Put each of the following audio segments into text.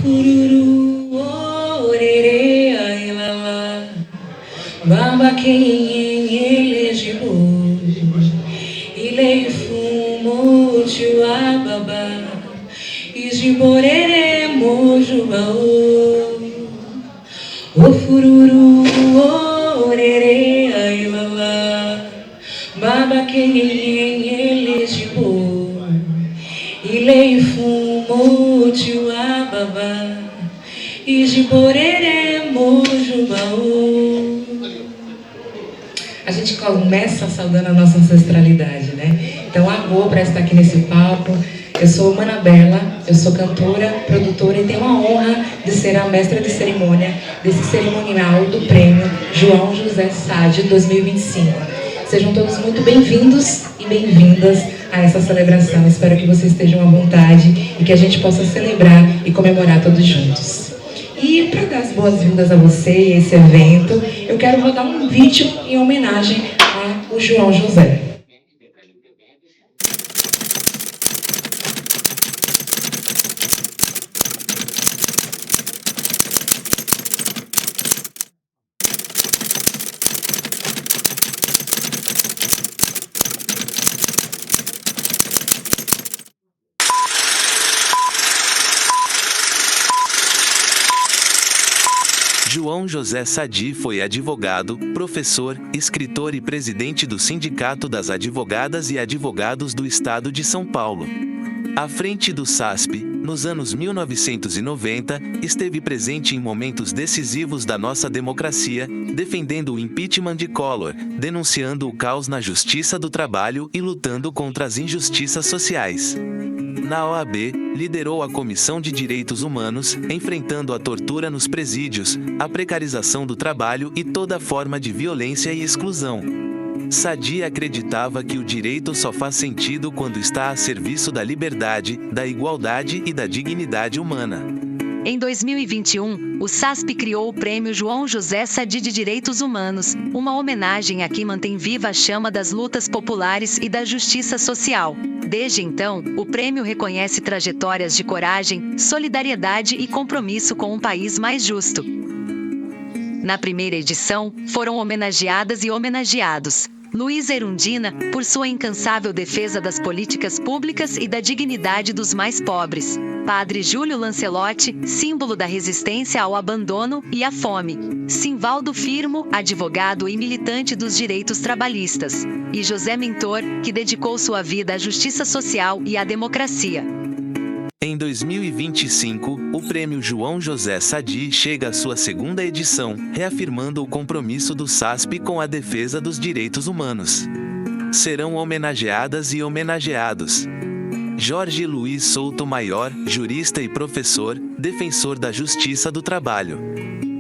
fururu, orere, ai lala, baba quem elegibu, ilei fumo, chuababa, ijiborere, mojubao, o fururu, orere, ai lala, baba quem elegibu, ilei fumo, chuababa, ijiborere, mojubao. A gente começa saudando a nossa ancestralidade, né? Então, amor para estar aqui nesse palco. Eu sou Manabela, eu sou cantora, produtora e tenho a honra de ser a mestra de cerimônia desse cerimonial do prêmio João José Sade 2025. Sejam todos muito bem-vindos e bem-vindas a essa celebração. Espero que vocês estejam à vontade e que a gente possa celebrar e comemorar todos juntos. E para dar as boas-vindas a você e esse evento, eu quero rodar um vídeo em homenagem ao João José. João José Sadi foi advogado, professor, escritor e presidente do Sindicato das Advogadas e Advogados do Estado de São Paulo. À frente do SASP, nos anos 1990, esteve presente em momentos decisivos da nossa democracia, defendendo o impeachment de Collor, denunciando o caos na justiça do trabalho e lutando contra as injustiças sociais. Na OAB, liderou a Comissão de Direitos Humanos, enfrentando a tortura nos presídios, a precarização do trabalho e toda forma de violência e exclusão. Sadi acreditava que o direito só faz sentido quando está a serviço da liberdade, da igualdade e da dignidade humana. Em 2021, o SASP criou o Prêmio João José Sadi de Direitos Humanos, uma homenagem a quem mantém viva a chama das lutas populares e da justiça social. Desde então, o prêmio reconhece trajetórias de coragem, solidariedade e compromisso com um país mais justo. Na primeira edição, foram homenageadas e homenageados Luísa Erundina, por sua incansável defesa das políticas públicas e da dignidade dos mais pobres. Padre Júlio Lancelotti, símbolo da resistência ao abandono e à fome. Simvaldo Firmo, advogado e militante dos direitos trabalhistas. E José Mentor, que dedicou sua vida à justiça social e à democracia. Em 2025, o Prêmio João José Sadi chega à sua segunda edição, reafirmando o compromisso do SASP com a defesa dos direitos humanos. Serão homenageadas e homenageados Jorge Luiz Souto Maior, jurista e professor, defensor da justiça do trabalho.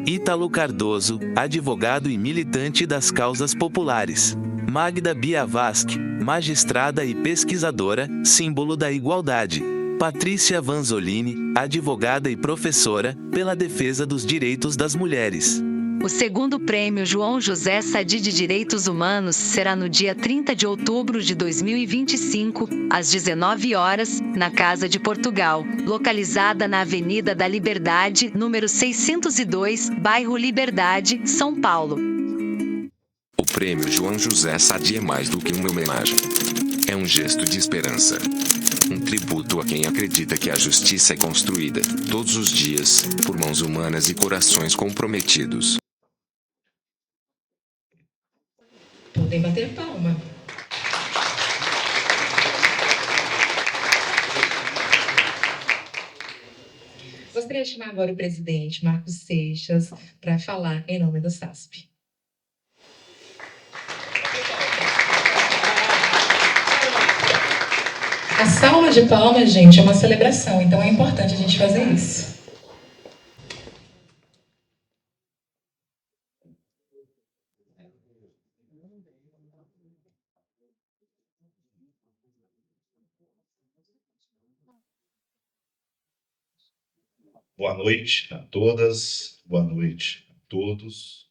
Ítalo Cardoso, advogado e militante das causas populares. Magda Biavasque, magistrada e pesquisadora, símbolo da igualdade. Patrícia Vanzolini, advogada e professora, pela defesa dos direitos das mulheres. O segundo prêmio João José Sadi de Direitos Humanos será no dia 30 de outubro de 2025, às 19 horas, na Casa de Portugal, localizada na Avenida da Liberdade, número 602, bairro Liberdade, São Paulo. O prêmio João José Sadi é mais do que uma homenagem. É um gesto de esperança. Um tributo a quem acredita que a justiça é construída, todos os dias, por mãos humanas e corações comprometidos. Podem bater palma. Gostaria de chamar agora o presidente Marcos Seixas para falar em nome do SASP. A salva de palmas, gente, é uma celebração, então é importante a gente fazer isso. Boa noite a todas, boa noite a todos.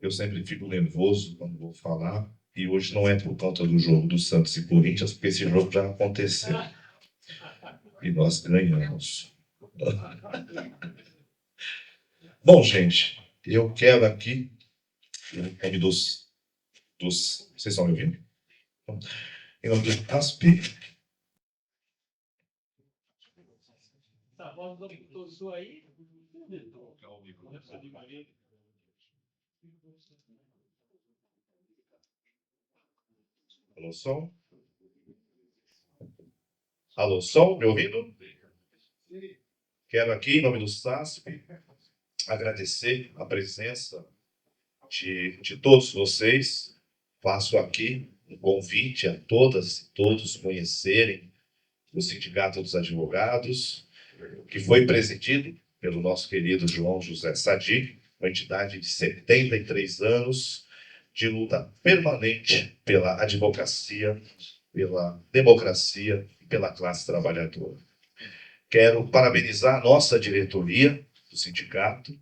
Eu sempre fico nervoso quando vou falar, e hoje não é por conta do jogo do Santos e Corinthians, porque esse jogo já aconteceu. E nós ganhamos. Bom, gente, eu quero aqui, em nome dos. Vocês estão me ouvindo? Em nome do CASP. Alô, som? Alô, som? Me ouvindo? Quero aqui, em nome do SASP, agradecer a presença de todos vocês. Faço aqui um convite a todas e todos conhecerem o Sindicato dos Advogados, que foi presidido pelo nosso querido João José Sadi, uma entidade de 73 anos de luta permanente pela advocacia, pela democracia e pela classe trabalhadora. Quero parabenizar a nossa diretoria do sindicato,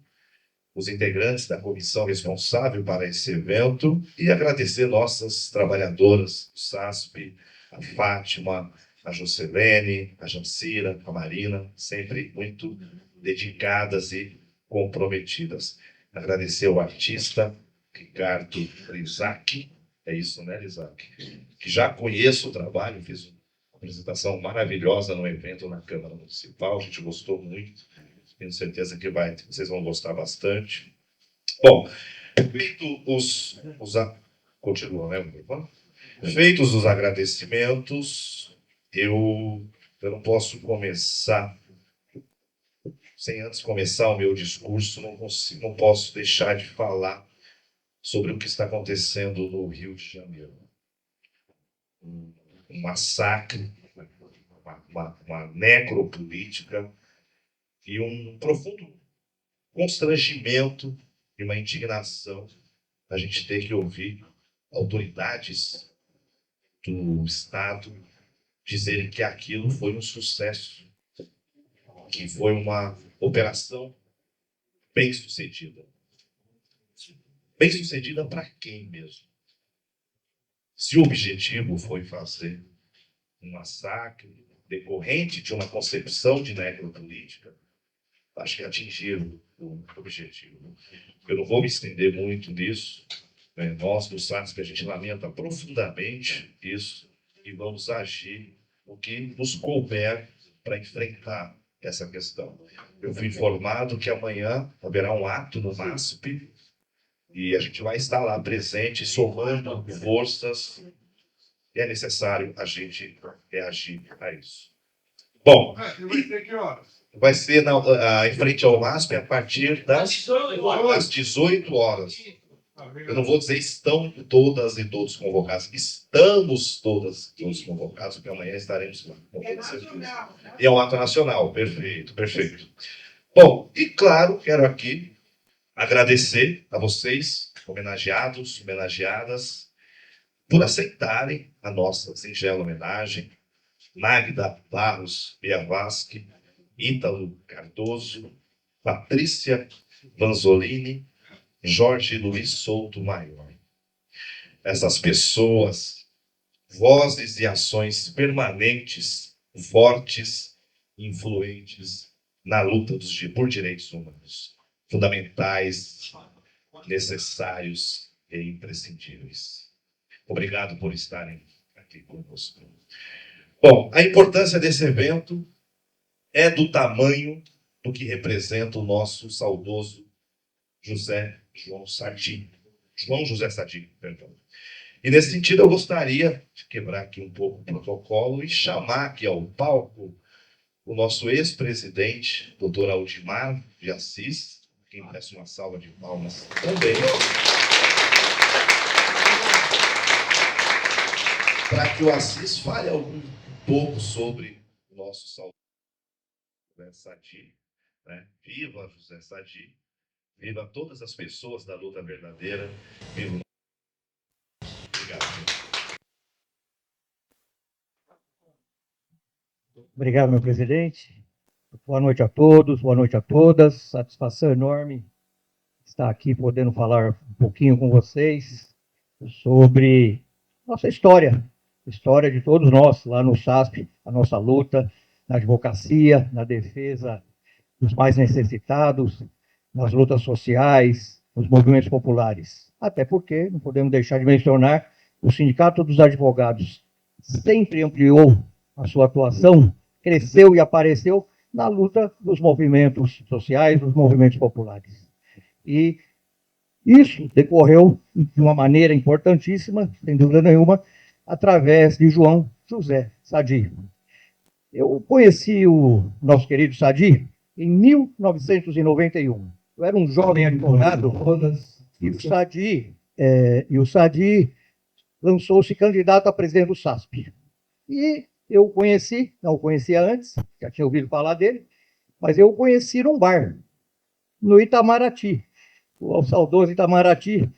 os integrantes da comissão responsável para esse evento e agradecer nossas trabalhadoras do SASP, a Fátima, a Jocelene, a Jancira, a Marina, sempre muito dedicadas e comprometidas. Agradecer ao artista Ricardo Lizac, é isso, né, Lizac? Que já conheço o trabalho, fiz uma apresentação maravilhosa no evento na Câmara Municipal, a gente gostou muito, tenho certeza que vocês vão gostar bastante. Bom, continua, né? Feitos os agradecimentos, eu não posso começar, sem antes começar o meu discurso, não posso deixar de falar sobre o que está acontecendo no Rio de Janeiro. Um massacre, uma necropolítica e um profundo constrangimento e uma indignação a gente ter que ouvir autoridades do Estado dizerem que aquilo foi um sucesso, que foi uma operação bem-sucedida. Bem-sucedida para quem mesmo? Se o objetivo foi fazer um massacre decorrente de uma concepção de necropolítica, acho que atingiram o objetivo. Eu não vou me estender muito nisso. Nós, do SASP, a gente lamenta profundamente isso e vamos agir o que nos couber para enfrentar essa questão. Eu fui informado que amanhã haverá um ato no MASP e a gente vai estar lá presente, somando forças. E é necessário a gente reagir a isso. Bom, vai ser em frente ao MASP a partir das 18 horas. Eu não vou dizer estão todas e todos convocados. Estamos todas e todos convocados, porque amanhã estaremos lá. E é um ato nacional. Perfeito, perfeito. Bom, e claro, quero aqui agradecer a vocês, homenageados, homenageadas, por aceitarem a nossa singela homenagem. Magda Barros Biavaschi, Ítalo Cardoso, Patrícia Vanzolini, Jorge Luiz Souto Maior. Essas pessoas, vozes e ações permanentes, fortes, influentes na luta por direitos humanos, fundamentais, necessários e imprescindíveis. Obrigado por estarem aqui conosco. Bom, a importância desse evento é do tamanho do que representa o nosso saudoso João José Sadi, perdão. E nesse sentido eu gostaria de quebrar aqui um pouco o protocolo e chamar aqui ao palco o nosso ex-presidente, doutor Aldimar de Assis, quem merece uma salva de palmas também, para que o Assis fale um pouco sobre o nosso saudoso José Sadi, né? Viva José Sadi! Viva todas as pessoas da luta verdadeira. Viva. Obrigado. Obrigado, meu presidente. Boa noite a todos, boa noite a todas. Satisfação enorme estar aqui podendo falar um pouquinho com vocês sobre nossa história de todos nós lá no SASP, a nossa luta na advocacia, na defesa dos mais necessitados, nas lutas sociais, nos movimentos populares. Até porque, não podemos deixar de mencionar, o Sindicato dos Advogados sempre ampliou a sua atuação, cresceu e apareceu na luta dos movimentos sociais, dos movimentos populares. E isso decorreu de uma maneira importantíssima, sem dúvida nenhuma, através de João José Sadi. Eu conheci o nosso querido Sadi em 1991. Eu era um jovem advogado, e o Sadi lançou-se candidato a presidente do SASP. E eu o conheci, não o conhecia antes, já tinha ouvido falar dele, mas eu o conheci num bar, no Itamaraty, o saudoso Itamaraty,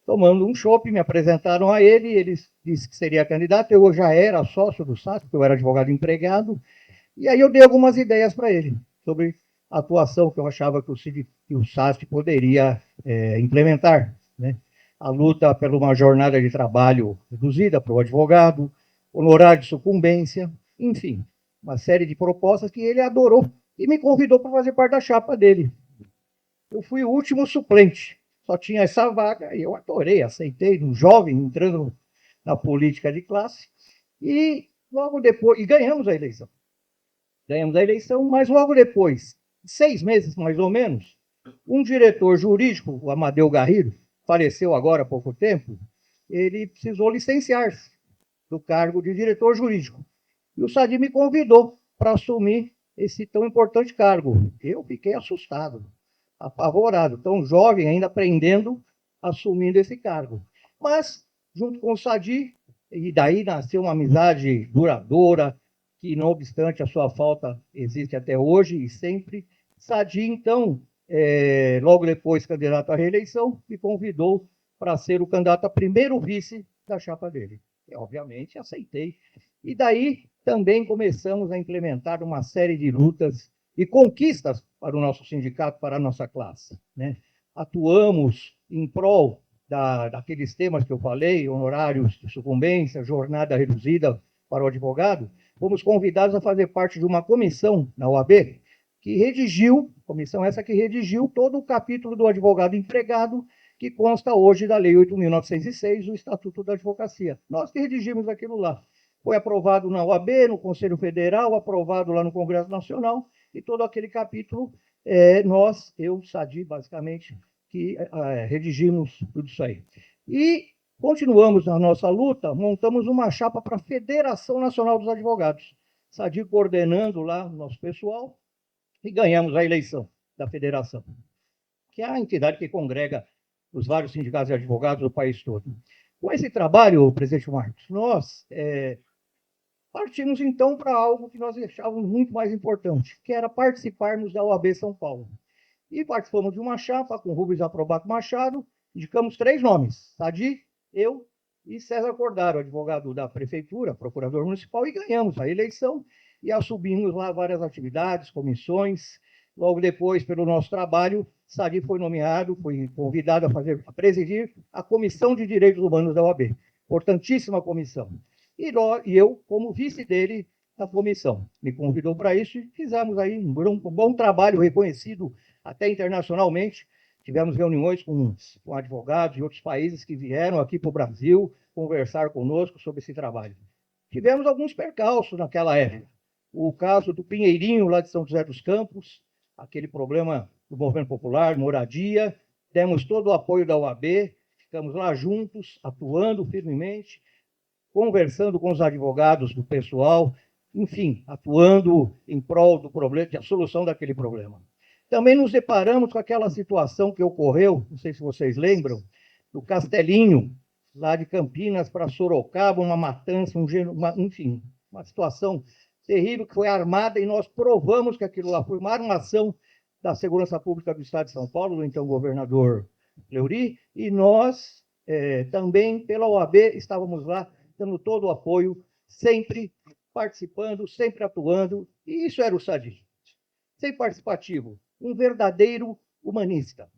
tomando um chopp, me apresentaram a ele, ele disse que seria candidato, eu já era sócio do SASP, porque eu era advogado empregado, e aí eu dei algumas ideias para ele, sobre a atuação que eu achava que o SASP poderia implementar, né? A luta por uma jornada de trabalho reduzida para o advogado, honorário de sucumbência, enfim, uma série de propostas que ele adorou e me convidou para fazer parte da chapa dele. Eu fui o último suplente, só tinha essa vaga e eu adorei, aceitei, um jovem entrando na política de classe e logo depois, e ganhamos a eleição. Ganhamos a eleição, mas logo depois, 6 meses mais ou menos, um diretor jurídico, o Amadeu Garrido, faleceu agora há pouco tempo, ele precisou licenciar-se do cargo de diretor jurídico. E o Sadi me convidou para assumir esse tão importante cargo. Eu fiquei assustado, apavorado, tão jovem, ainda aprendendo, assumindo esse cargo. Mas, junto com o Sadi, e daí nasceu uma amizade duradoura, que, não obstante a sua falta, existe até hoje e sempre. Sadi, então, logo depois, candidato à reeleição, me convidou para ser o candidato a primeiro vice da chapa dele. Eu, obviamente, aceitei. E daí também começamos a implementar uma série de lutas e conquistas para o nosso sindicato, para a nossa classe, né? Atuamos em prol daqueles temas que eu falei, honorários de sucumbência, jornada reduzida para o advogado. Fomos convidados a fazer parte de uma comissão na OAB, que redigiu, comissão essa que redigiu todo o capítulo do advogado empregado, que consta hoje da Lei 8.906, o Estatuto da Advocacia. Nós que redigimos aquilo lá. Foi aprovado na OAB, no Conselho Federal, aprovado lá no Congresso Nacional, e todo aquele capítulo, eu, Sadi, basicamente, que redigimos tudo isso aí. E continuamos na nossa luta, montamos uma chapa para a Federação Nacional dos Advogados. Sadi coordenando lá o nosso pessoal, e ganhamos a eleição da federação, que é a entidade que congrega os vários sindicatos de advogados do país todo. Com esse trabalho, presidente Marcos, nós partimos então para algo que nós achávamos muito mais importante, que era participarmos da OAB São Paulo. E participamos de uma chapa com Rubens Aprobato Machado, indicamos 3 nomes, Sadi, eu e César Cordaro, advogado da prefeitura, procurador municipal, e ganhamos a eleição e assumimos lá várias atividades, comissões. Logo depois, pelo nosso trabalho, Sadi foi nomeado, foi convidado a presidir a Comissão de Direitos Humanos da OAB. Importantíssima comissão. E eu, como vice dele, na comissão. Me convidou para isso e fizemos aí um bom trabalho reconhecido até internacionalmente. Tivemos reuniões com advogados de outros países que vieram aqui para o Brasil conversar conosco sobre esse trabalho. Tivemos alguns percalços naquela época. O caso do Pinheirinho, lá de São José dos Campos, aquele problema do movimento popular, moradia, demos todo o apoio da OAB, ficamos lá juntos, atuando firmemente, conversando com os advogados do pessoal, enfim, atuando em prol do problema, da solução daquele problema. Também nos deparamos com aquela situação que ocorreu, não sei se vocês lembram, do Castelinho, lá de Campinas para Sorocaba, uma matança, enfim, uma situação terrível que foi armada, e nós provamos que aquilo lá foi uma armação da Segurança Pública do Estado de São Paulo, do então governador Fleury, e nós também, pela OAB, estávamos lá dando todo o apoio, sempre participando, sempre atuando, e isso era o Sadi. Sempre participativo, um verdadeiro humanista.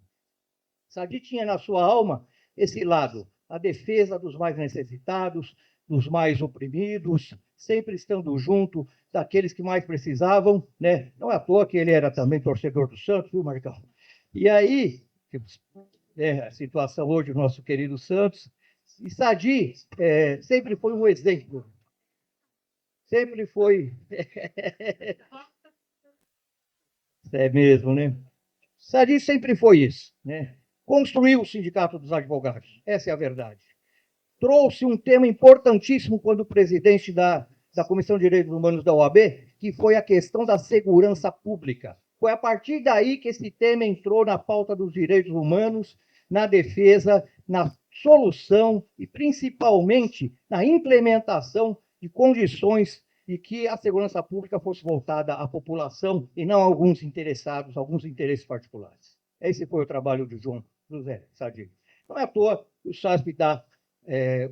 Sadi tinha na sua alma esse lado, a defesa dos mais necessitados, dos mais oprimidos, sempre estando junto daqueles que mais precisavam, né? Não é à toa que ele era também torcedor do Santos, viu, Marcão? E aí, a situação hoje do nosso querido Santos, e Sadi sempre foi um exemplo, sempre foi... É mesmo, né? Sadi sempre foi isso, né? Construiu o Sindicato dos Advogados, essa é a verdade. Trouxe um tema importantíssimo quando presidente da Comissão de Direitos Humanos da OAB, que foi a questão da segurança pública. Foi a partir daí que esse tema entrou na pauta dos direitos humanos, na defesa, na solução e principalmente na implementação de condições de que a segurança pública fosse voltada à população e não a alguns interessados, alguns interesses particulares. Esse foi o trabalho de João José Sadi. Não é à toa que o SASP dá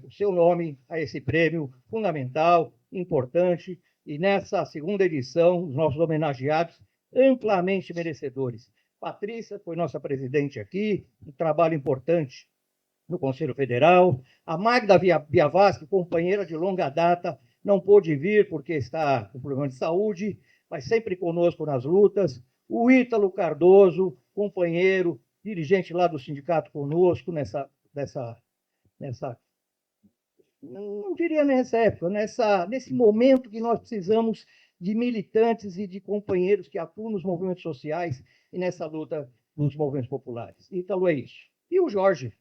o seu nome a esse prêmio fundamental, importante, e nessa segunda edição, os nossos homenageados, amplamente merecedores. Patrícia foi nossa presidente aqui, um trabalho importante no Conselho Federal. A Magda Biavasque, companheira de longa data, não pôde vir porque está com problema de saúde, mas sempre conosco nas lutas. O Ítalo Cardoso, companheiro, dirigente lá do sindicato conosco nessa não diria nessa época, nesse momento que nós precisamos de militantes e de companheiros que atuam nos movimentos sociais e nessa luta nos movimentos populares. Ítalo é isso. E o Jorge?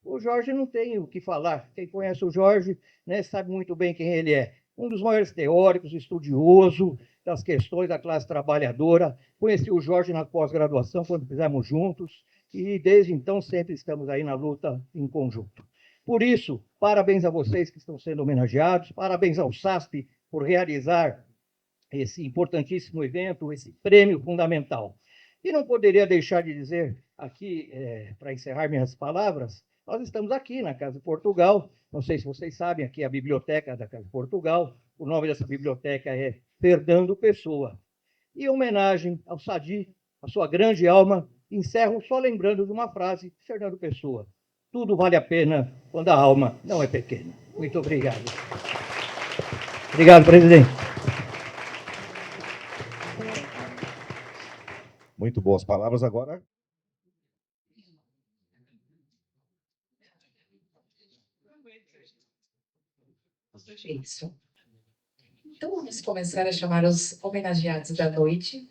O Jorge não tem o que falar. Quem conhece o Jorge, né, sabe muito bem quem ele é. Um dos maiores teóricos, estudioso das questões da classe trabalhadora. Conheci o Jorge na pós-graduação, quando fizemos juntos, e desde então sempre estamos aí na luta em conjunto. Por isso, parabéns a vocês que estão sendo homenageados, parabéns ao SASP por realizar esse importantíssimo evento, esse prêmio fundamental. E não poderia deixar de dizer aqui, para encerrar minhas palavras, nós estamos aqui na Casa de Portugal, não sei se vocês sabem, aqui é a biblioteca da Casa de Portugal, o nome dessa biblioteca é Fernando Pessoa. E em homenagem ao Sadi, a sua grande alma, encerro só lembrando de uma frase de Fernando Pessoa: tudo vale a pena quando a alma não é pequena. Muito obrigado. Obrigado, presidente. Muito boas palavras. Agora, Isso. Então, vamos começar a chamar os homenageados da noite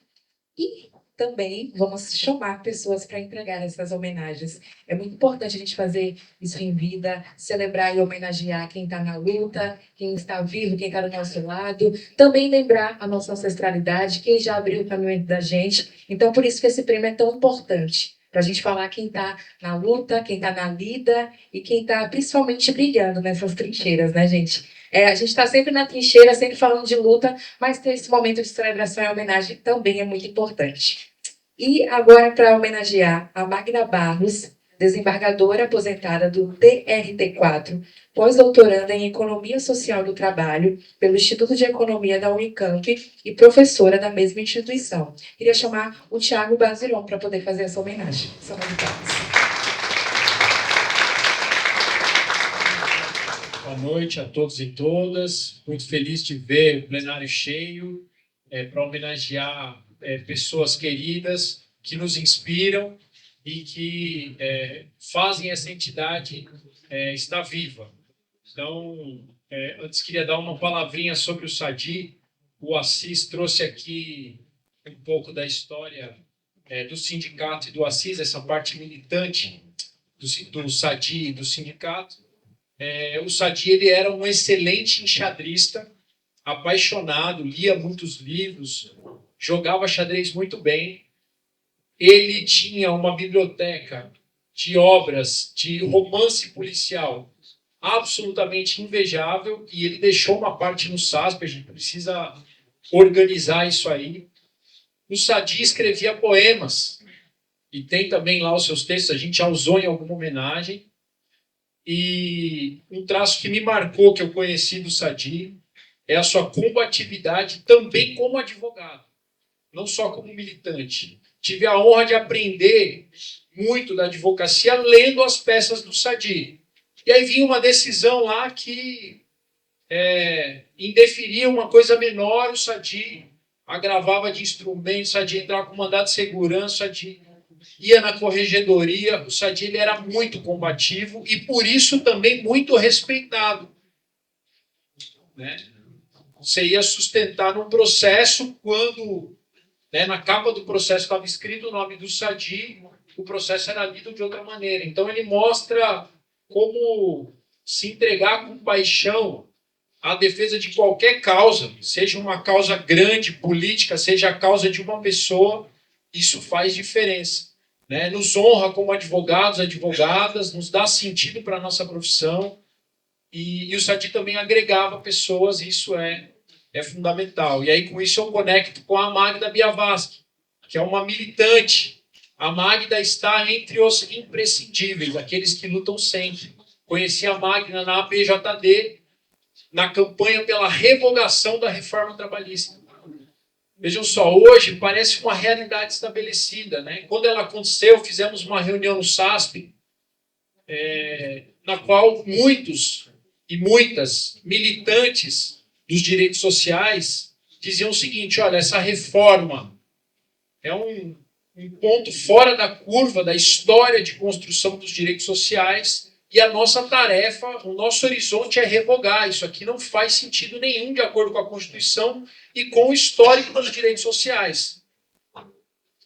e também vamos chamar pessoas para entregar essas homenagens. É muito importante a gente fazer isso em vida, celebrar e homenagear quem está na luta, quem está vivo, quem está do nosso lado. Também lembrar a nossa ancestralidade, quem já abriu o caminho da gente. Então, por isso que esse prêmio é tão importante. Para a gente falar quem está na luta, quem está na lida e quem está principalmente brilhando nessas trincheiras, né, gente? A gente está sempre na trincheira, sempre falando de luta, mas ter esse momento de celebração e homenagem também é muito importante. E agora, para homenagear a Magda Barros, desembargadora aposentada do TRT4, pós-doutoranda em Economia Social do Trabalho pelo Instituto de Economia da Unicamp e professora da mesma instituição. Queria chamar o Thiago Baziron para poder fazer essa homenagem. Salve de palmas. Boa noite a todos e todas. Muito feliz de ver o plenário cheio para homenagear pessoas queridas que nos inspiram e que fazem essa entidade estar viva. Então, antes queria dar uma palavrinha sobre o Sadi. O Assis trouxe aqui um pouco da história do sindicato e do Assis, essa parte militante do Sadi e do sindicato. O Sadi ele era um excelente enxadrista, apaixonado, lia muitos livros, jogava xadrez muito bem. Ele tinha uma biblioteca de obras de romance policial absolutamente invejável e ele deixou uma parte no SASP, a gente precisa organizar isso aí. O Sadi escrevia poemas e tem também lá os seus textos, a gente já usou em alguma homenagem. E um traço que me marcou, que eu conheci do Sadi, é a sua combatividade também como advogado, não só como militante. Tive a honra de aprender muito da advocacia lendo as peças do Sadi. E aí vinha uma decisão lá que indeferir uma coisa menor, o Sadi agravava de instrumentos, o Sadi entrava com mandado de segurança, o Sadi ia na corregedoria, o Sadi ele era muito combativo e por isso também muito respeitado, né? Você ia sustentar num processo quando, né, na capa do processo estava escrito o nome do Sadi, o processo era lido de outra maneira. Então ele mostra como se entregar com paixão à defesa de qualquer causa, seja uma causa grande, política, seja a causa de uma pessoa, isso faz diferença, né? Nos honra como advogados, advogadas, nos dá sentido para a nossa profissão, e o Sadi também agregava pessoas, isso é fundamental. E aí com isso eu conecto com a Magda Biavaschi, que é uma militante. A Magda está entre os imprescindíveis, aqueles que lutam sempre. Conheci a Magda na APJD, na campanha pela revogação da reforma trabalhista. Vejam só, hoje parece uma realidade estabelecida, né? Quando ela aconteceu, fizemos uma reunião no SASP, na qual muitos e muitas militantes dos direitos sociais diziam o seguinte: olha, essa reforma é um ponto fora da curva da história de construção dos direitos sociais e a nossa tarefa, o nosso horizonte é revogar. Isso aqui não faz sentido nenhum de acordo com a Constituição e com o histórico dos direitos sociais.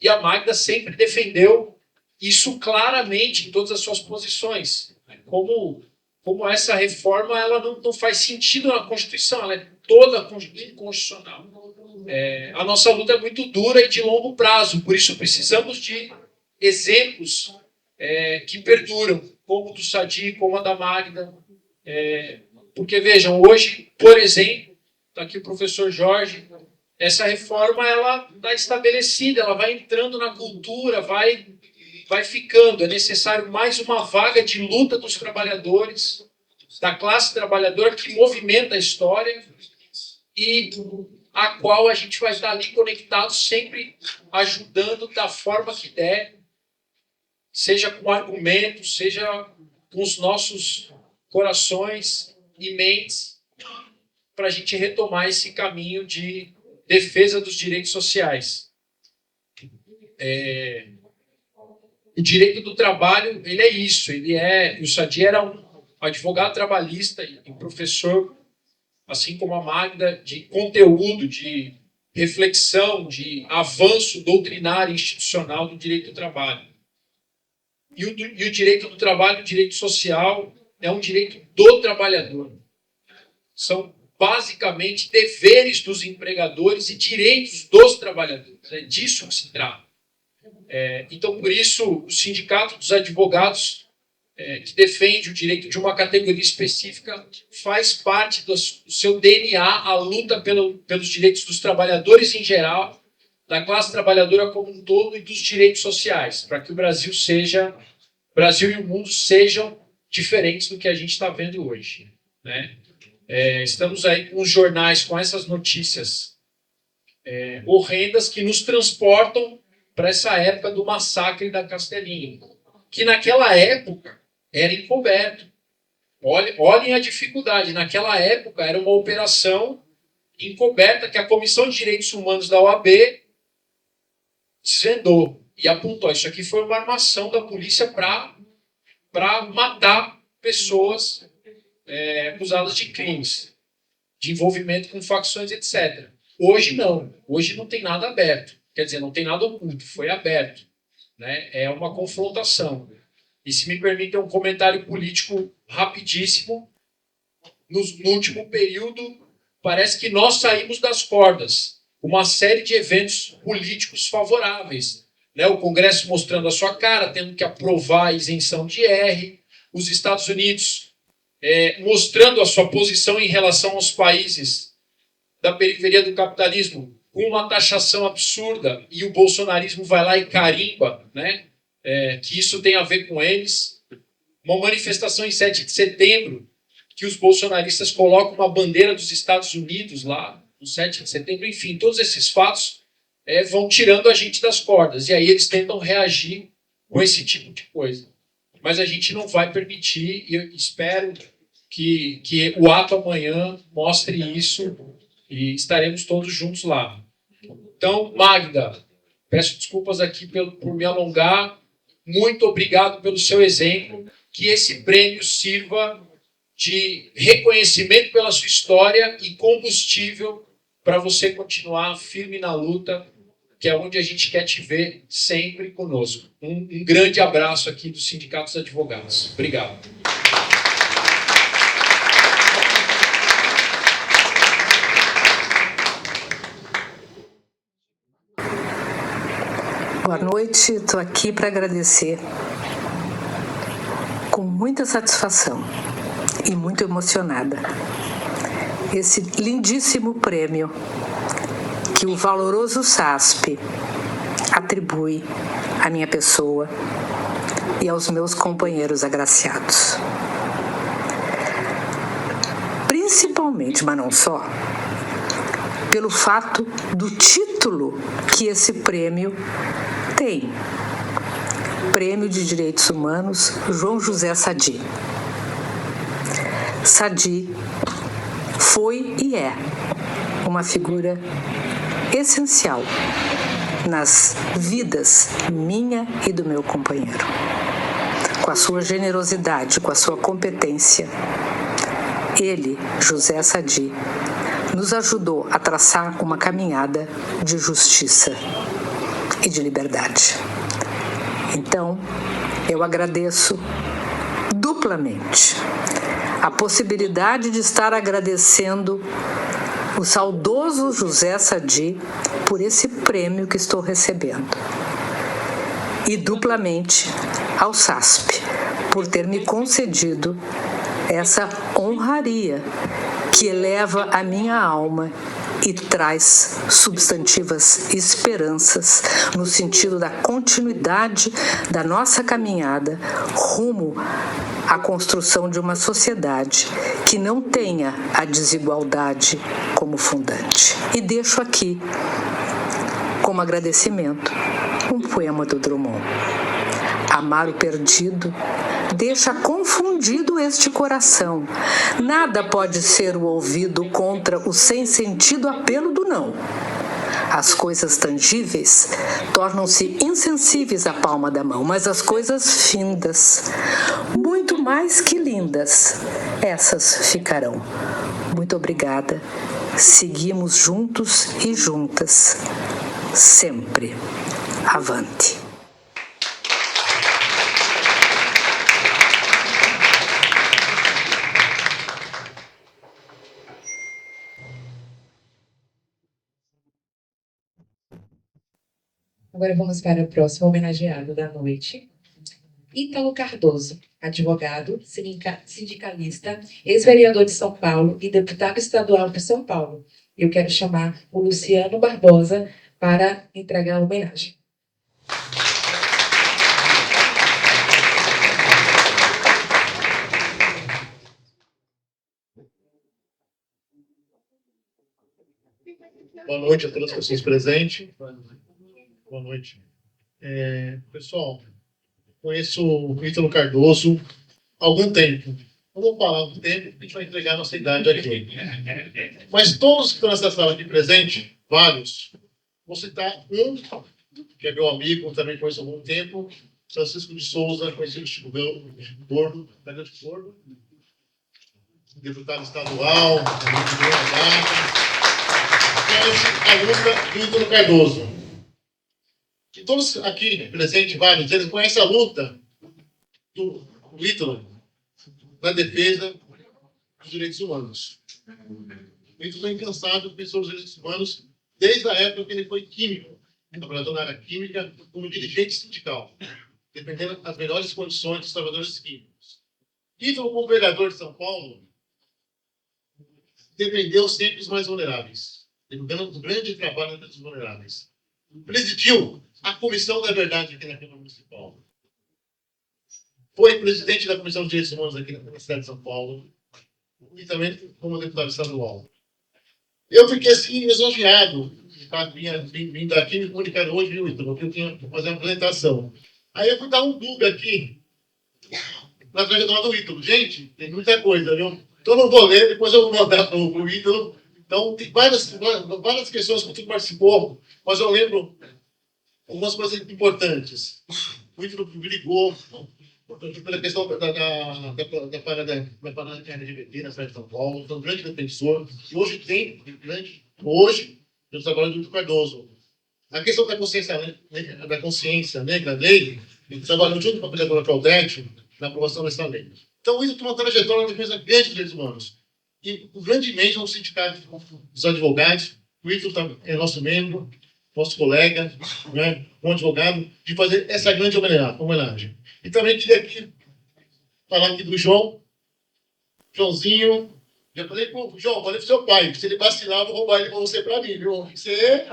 E a Magda sempre defendeu isso claramente em todas as suas posições, como essa reforma ela não faz sentido na Constituição, ela é toda inconstitucional. A nossa luta é muito dura e de longo prazo, por isso precisamos de exemplos que perduram, como o do Sadi, como a da Magda. Porque, vejam, hoje, por exemplo, está aqui o professor Jorge, essa reforma ela está estabelecida, ela vai entrando na cultura, vai ficando. É necessário mais uma vaga de luta dos trabalhadores, da classe trabalhadora que movimenta a história e a qual a gente vai estar ali conectado, sempre ajudando da forma que der, seja com argumentos, seja com os nossos corações e mentes, para a gente retomar esse caminho de defesa dos direitos sociais. O direito do trabalho, ele é isso, o Sadi era um advogado trabalhista e professor, assim como a Magda, de conteúdo, de reflexão, de avanço doutrinário institucional do direito do trabalho. E o direito do trabalho, o direito social, é um direito do trabalhador. São basicamente deveres dos empregadores e direitos dos trabalhadores. É disso que se trata. Então, por isso, o Sindicato dos Advogados, que defende o direito de uma categoria específica, faz parte do seu DNA a luta pelos direitos dos trabalhadores em geral, da classe trabalhadora como um todo e dos direitos sociais, para que o Brasil e o mundo sejam diferentes do que a gente está vendo hoje, né? Estamos aí com os jornais, com essas notícias horrendas que nos transportam para essa época do massacre da Castelinho, que naquela época era encoberto. Olhem a dificuldade. Naquela época era uma operação encoberta que a Comissão de Direitos Humanos da OAB desvendou e apontou. Isso aqui foi uma armação da polícia para matar pessoas acusadas de crimes, de envolvimento com facções, etc. Hoje não. Hoje não tem nada aberto. Quer dizer, não tem nada oculto, foi aberto, né? É uma confrontação. E se me permitem um comentário político rapidíssimo, no último período, parece que nós saímos das cordas. Uma série de eventos políticos favoráveis, né? O Congresso mostrando a sua cara, tendo que aprovar a isenção de IR, os Estados Unidos mostrando a sua posição em relação aos países da periferia do capitalismo, com uma taxação absurda, e o bolsonarismo vai lá e carimba, né? Que isso tem a ver com eles. Uma manifestação em 7 de setembro, que os bolsonaristas colocam uma bandeira dos Estados Unidos lá, no 7 de setembro. Enfim, todos esses fatos vão tirando a gente das cordas, e aí eles tentam reagir com esse tipo de coisa. Mas a gente não vai permitir, e eu espero que o ato amanhã mostre isso e estaremos todos juntos lá. Então, Magda, peço desculpas aqui por me alongar. Muito obrigado pelo seu exemplo. Que esse prêmio sirva de reconhecimento pela sua história e combustível para você continuar firme na luta, que é onde a gente quer te ver sempre conosco. Um grande abraço aqui do Sindicato dos Advogados. Obrigado. Boa noite, estou aqui para agradecer com muita satisfação e muito emocionada esse lindíssimo prêmio que o valoroso SASP atribui à minha pessoa e aos meus companheiros agraciados. Principalmente, mas não só, pelo fato do título que esse prêmio tem. Prêmio de Direitos Humanos João José Sadi. Sadi foi e é uma figura essencial nas vidas minha e do meu companheiro. Com a sua generosidade, com a sua competência, ele, José Sadi, nos ajudou a traçar uma caminhada de justiça e de liberdade. Então, eu agradeço duplamente a possibilidade de estar agradecendo o saudoso José Sadi por esse prêmio que estou recebendo. E duplamente ao SASP por ter me concedido essa honraria que eleva a minha alma e traz substantivas esperanças no sentido da continuidade da nossa caminhada rumo à construção de uma sociedade que não tenha a desigualdade como fundante. E deixo aqui, como agradecimento, um poema do Drummond. Amar o perdido deixa confundido este coração. Nada pode ser o ouvido contra o sem-sentido apelo do não. As coisas tangíveis tornam-se insensíveis à palma da mão, mas as coisas findas, muito mais que lindas, essas ficarão. Muito obrigada. Seguimos juntos e juntas, sempre. Avante. Agora vamos para o próximo homenageado da noite. Ítalo Cardoso, advogado, sindicalista, ex-vereador de São Paulo e deputado estadual por São Paulo. Eu quero chamar o Luciano Barbosa para entregar a homenagem. Boa noite a todas as pessoas presentes. Boa noite. Pessoal, conheço o Ítalo Cardoso há algum tempo. Não vou falar do tempo, porque a gente vai entregar a nossa idade aqui. Mas todos que estão nessa sala aqui presente, vários, vou citar um, que é meu amigo, também conheço há algum tempo, Francisco de Souza, conhecido Chico Gordo, deputado estadual, a luta do Ítalo Cardoso. E todos aqui presentes, vários, eles conhecem a luta do Ítalo na defesa dos direitos humanos. O Ítalo é incansável defensor dos direitos humanos desde a época que ele foi químico, trabalhador na área química, como dirigente sindical, defendendo as melhores condições dos trabalhadores químicos. Ítalo, como vereador de São Paulo, defendeu sempre os mais vulneráveis, defendendo um grande trabalho entre os vulneráveis. Presidiu a Comissão da Verdade aqui na Câmara Municipal. Foi presidente da Comissão de Direitos Humanos aqui na cidade de São Paulo e também como deputado estadual. Eu fiquei assim, lisonjeado. Vindo aqui me comunicar hoje, viu, Ítalo, porque eu tinha que fazer uma apresentação. Aí eu fui dar um Google aqui na trajetória do Ítalo. Gente, tem muita coisa, viu? Então não vou ler, depois eu vou mandar para o Ítalo. Então, tem várias questões que o Ítalo participou, mas eu lembro algumas coisas importantes. O Ítalo brigou pela questão da parada LGBT na cidade de São Paulo, foi um grande defensor, e hoje eu trabalho junto com o Cardoso. A questão da consciência negra dele, ele trabalhou junto com a vereadora Claudete na aprovação dessa lei. Então, isso tem uma trajetória de defesa grande dos direitos humanos. E grandemente no Sindicato dos Advogados, o Ítalo é nosso membro, nosso colega, né, um advogado, de fazer essa grande homenagem. E também queria aqui falar aqui do Joãozinho. Já falei com o João, falei pro seu pai, se ele vacilar, eu vou roubar ele com você para mim, viu? Você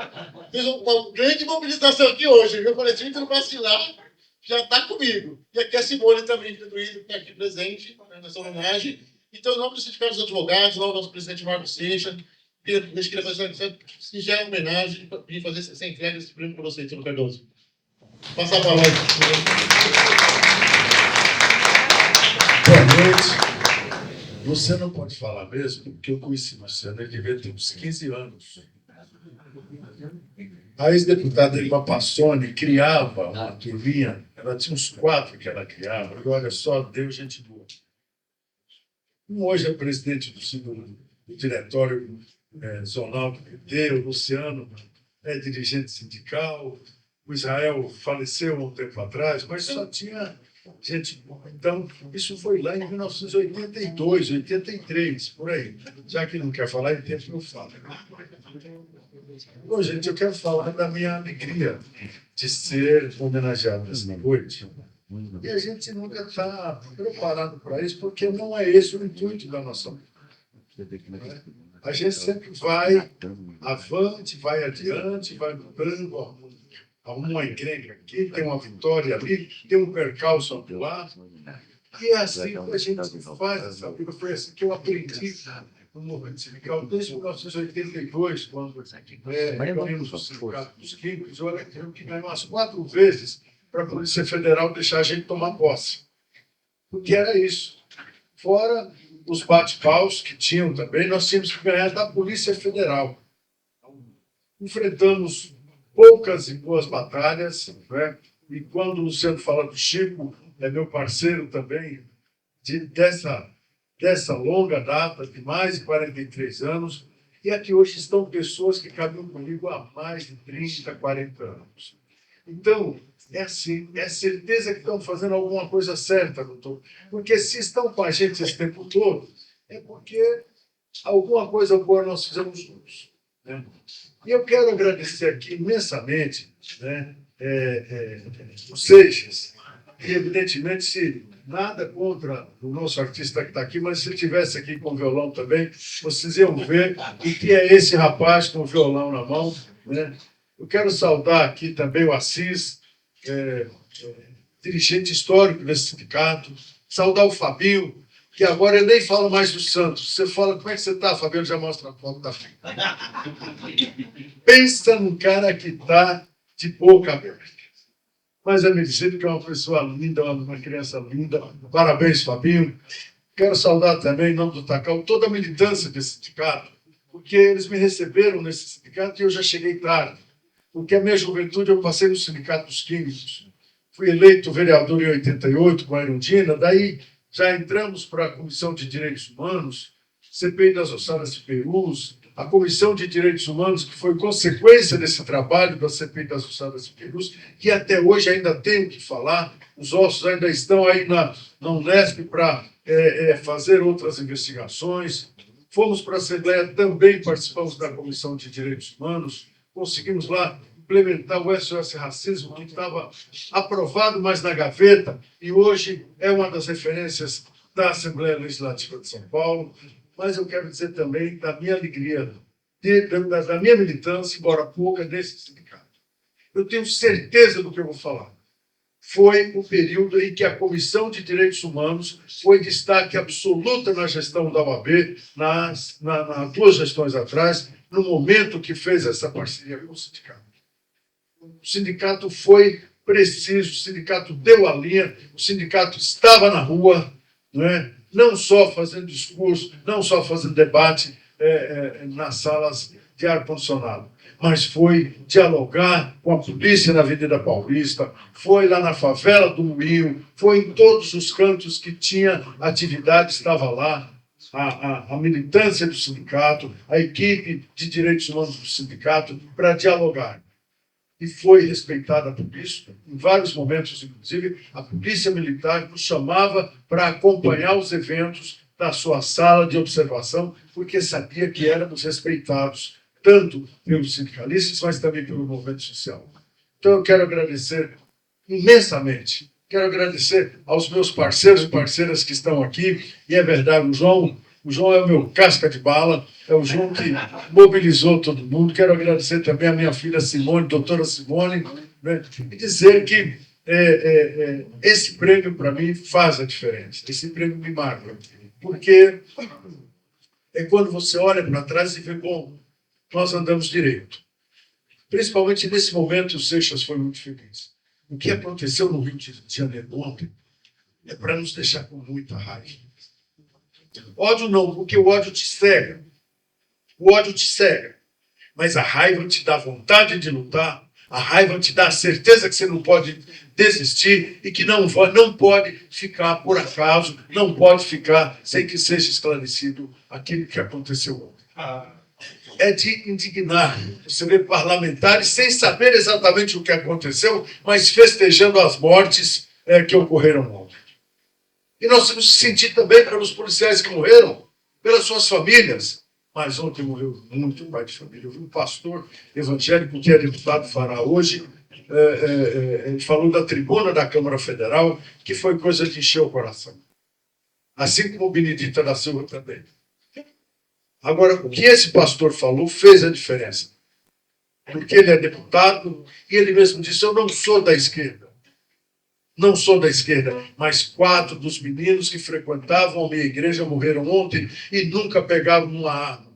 fez uma grande mobilização aqui hoje, viu? Eu falei, se ele não vacilar, já está comigo. E aqui a Simone também, que está aqui presente nessa homenagem. Então, em nome do Sindicato dos Advogados, em nome do nosso presidente Marcos Seixas, eu queria fazer essa singela homenagem e fazer essa entrega desse prêmio para você, Tino Cardoso. Passar a palavra. Boa noite. Você não pode falar mesmo, porque eu conheci o Luciano, ele devia ter uns 15 anos. A ex-deputada Irma Passoni criava uma turminha, ela tinha uns 4 que ela criava, e olha só, deu gente boa. Hoje é presidente do diretório zonal do PT, o Luciano é dirigente sindical, o Israel faleceu há um tempo atrás, mas só tinha gente boa. Então, isso foi lá em 1982, 83, por aí. Já que não quer falar, em tempo eu falo. Bom, gente, eu quero falar da minha alegria de ser homenageado nessa noite. E a gente nunca está preparado para isso, porque não é esse o intuito da nossa vida. A gente sempre vai avante, vai adiante, vai mudando, arruma uma encrenca aqui, tem uma vitória ali, tem um percalço lá. E é assim que a gente faz essa vida. Foi assim que eu aprendi no movimento sindical desde 1982, quando reunimos o Sindicato dos Químicos. Eu tive que ganhar umas 4 vezes para a Polícia Federal deixar a gente tomar posse. Porque era isso. Fora os bate-paus que tinham também, nós tínhamos que ganhar da Polícia Federal. Enfrentamos poucas e boas batalhas, né? E quando o Luciano fala do Chico, é meu parceiro também, dessa longa data, de mais de 43 anos, e aqui hoje estão pessoas que caminham comigo há mais de 30, 40 anos. Então, é assim, é certeza que estão fazendo alguma coisa certa, doutor. Porque se estão com a gente esse tempo todo, é porque alguma coisa boa nós fizemos juntos, né? E eu quero agradecer aqui imensamente, né, o Seixas, e evidentemente, se nada contra o nosso artista que está aqui, mas se ele estivesse aqui com o violão também, vocês iam ver o que é esse rapaz com o violão na mão, né? Eu quero saudar aqui também o Assis, dirigente histórico desse sindicato, saudar o Fabinho, que agora ele nem fala mais do Santos. Você fala, como é que você está, Fabinho? Ele já mostra a foto da frente. Pensa num cara que está de boca aberta. Mas é merecido, que é uma pessoa linda, uma criança linda. Parabéns, Fabinho. Quero saudar também, em nome do Tacal, toda a militância desse sindicato, porque eles me receberam nesse sindicato e eu já cheguei tarde. Porque a minha juventude eu passei no Sindicato dos Químicos. Fui eleito vereador em 88 com a Erundina, daí já entramos para a Comissão de Direitos Humanos, CPI das Ossadas de Perus, a Comissão de Direitos Humanos, que foi consequência desse trabalho da CPI das Ossadas de Perus, que até hoje ainda tem o que falar, os ossos ainda estão aí na Unesp para fazer outras investigações. Fomos para a Assembleia, também participamos da Comissão de Direitos Humanos, conseguimos lá implementar o SOS Racismo, que estava aprovado, mas na gaveta, e hoje é uma das referências da Assembleia Legislativa de São Paulo. Mas eu quero dizer também da minha alegria, da minha militância, embora pouca, nesse sindicato. Eu tenho certeza do que eu vou falar. Foi o período em que a Comissão de Direitos Humanos foi destaque absoluto na gestão da OAB, nas 2 gestões atrás, no momento que fez essa parceria com o sindicato. O sindicato foi preciso, o sindicato deu a linha, o sindicato estava na rua, não é? Não só fazendo discurso, não só fazendo debate nas salas de ar-condicionado, mas foi dialogar com a polícia na Avenida Paulista, foi lá na favela do Moinho, foi em todos os cantos que tinha atividade, estava lá a militância do sindicato, a equipe de direitos humanos do sindicato, para dialogar. E foi respeitada por isso. Em vários momentos, inclusive, a polícia militar nos chamava para acompanhar os eventos da sua sala de observação, porque sabia que éramos respeitados, tanto pelos sindicalistas, mas também pelo movimento social. Então, eu quero agradecer imensamente. Quero agradecer aos meus parceiros e parceiras que estão aqui. E é verdade, o João é o meu casca de bala, é o João que mobilizou todo mundo. Quero agradecer também a minha filha Simone, doutora Simone, né, e dizer que esse prêmio, para mim, faz a diferença. Esse prêmio me marca. Porque é quando você olha para trás e vê, bom, nós andamos direito. Principalmente nesse momento, o Seixas foi muito feliz. O que aconteceu no Rio de Janeiro ontem é para nos deixar com muita raiva. Ódio não, porque o ódio te cega. O ódio te cega. Mas a raiva te dá vontade de lutar, a raiva te dá a certeza que você não pode desistir e que não pode ficar por acaso, não pode ficar sem que seja esclarecido aquilo que aconteceu ontem. É de indignar. Você vê parlamentares sem saber exatamente o que aconteceu, mas festejando as mortes que ocorreram ontem. E nós temos que sentir também pelos policiais que morreram, pelas suas famílias. Mas ontem morreu muito pai de família. Eu vi um pastor evangélico que é deputado fará hoje, ele falou da tribuna da Câmara Federal, que foi coisa de encher o coração. Assim como o Benedita da Silva também. Agora, o que esse pastor falou fez a diferença. Porque ele é deputado e ele mesmo disse, eu não sou da esquerda. Não sou da esquerda, mas 4 dos meninos que frequentavam a minha igreja morreram ontem e nunca pegaram uma arma.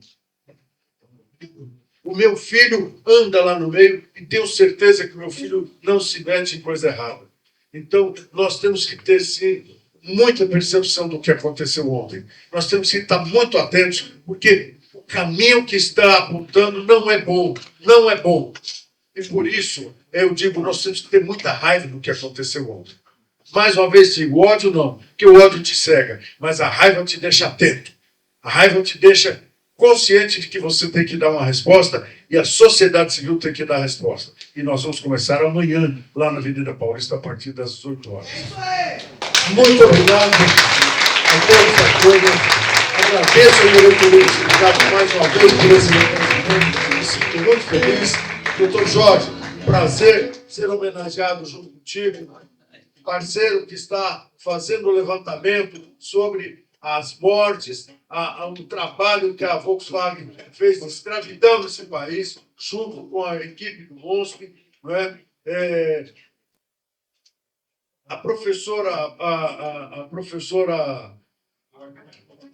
O meu filho anda lá no meio e tenho certeza que o meu filho não se mete em coisa errada. Então, nós temos que ter, sim, muita percepção do que aconteceu ontem. Nós temos que estar muito atentos, porque o caminho que está apontando não é bom, não é bom. E por isso, eu digo, nós temos que ter muita raiva do que aconteceu ontem. Mais uma vez digo, o ódio não, porque o ódio te cega, mas a raiva te deixa atento. A raiva te deixa consciente de que você tem que dar uma resposta e a sociedade civil tem que dar a resposta. E nós vamos começar amanhã, lá na Avenida Paulista, a partir das 18 horas. Muito obrigado a todos e a todas. Agradeço ao diretoria do sindicato mais uma vez por esse reconhecimento. Me sinto muito feliz. Doutor Jorge, prazer ser homenageado junto contigo. Parceiro que está fazendo o levantamento sobre as mortes, o trabalho que a Volkswagen fez de escravidão nesse país, junto com a equipe do MONSP, não é? A professora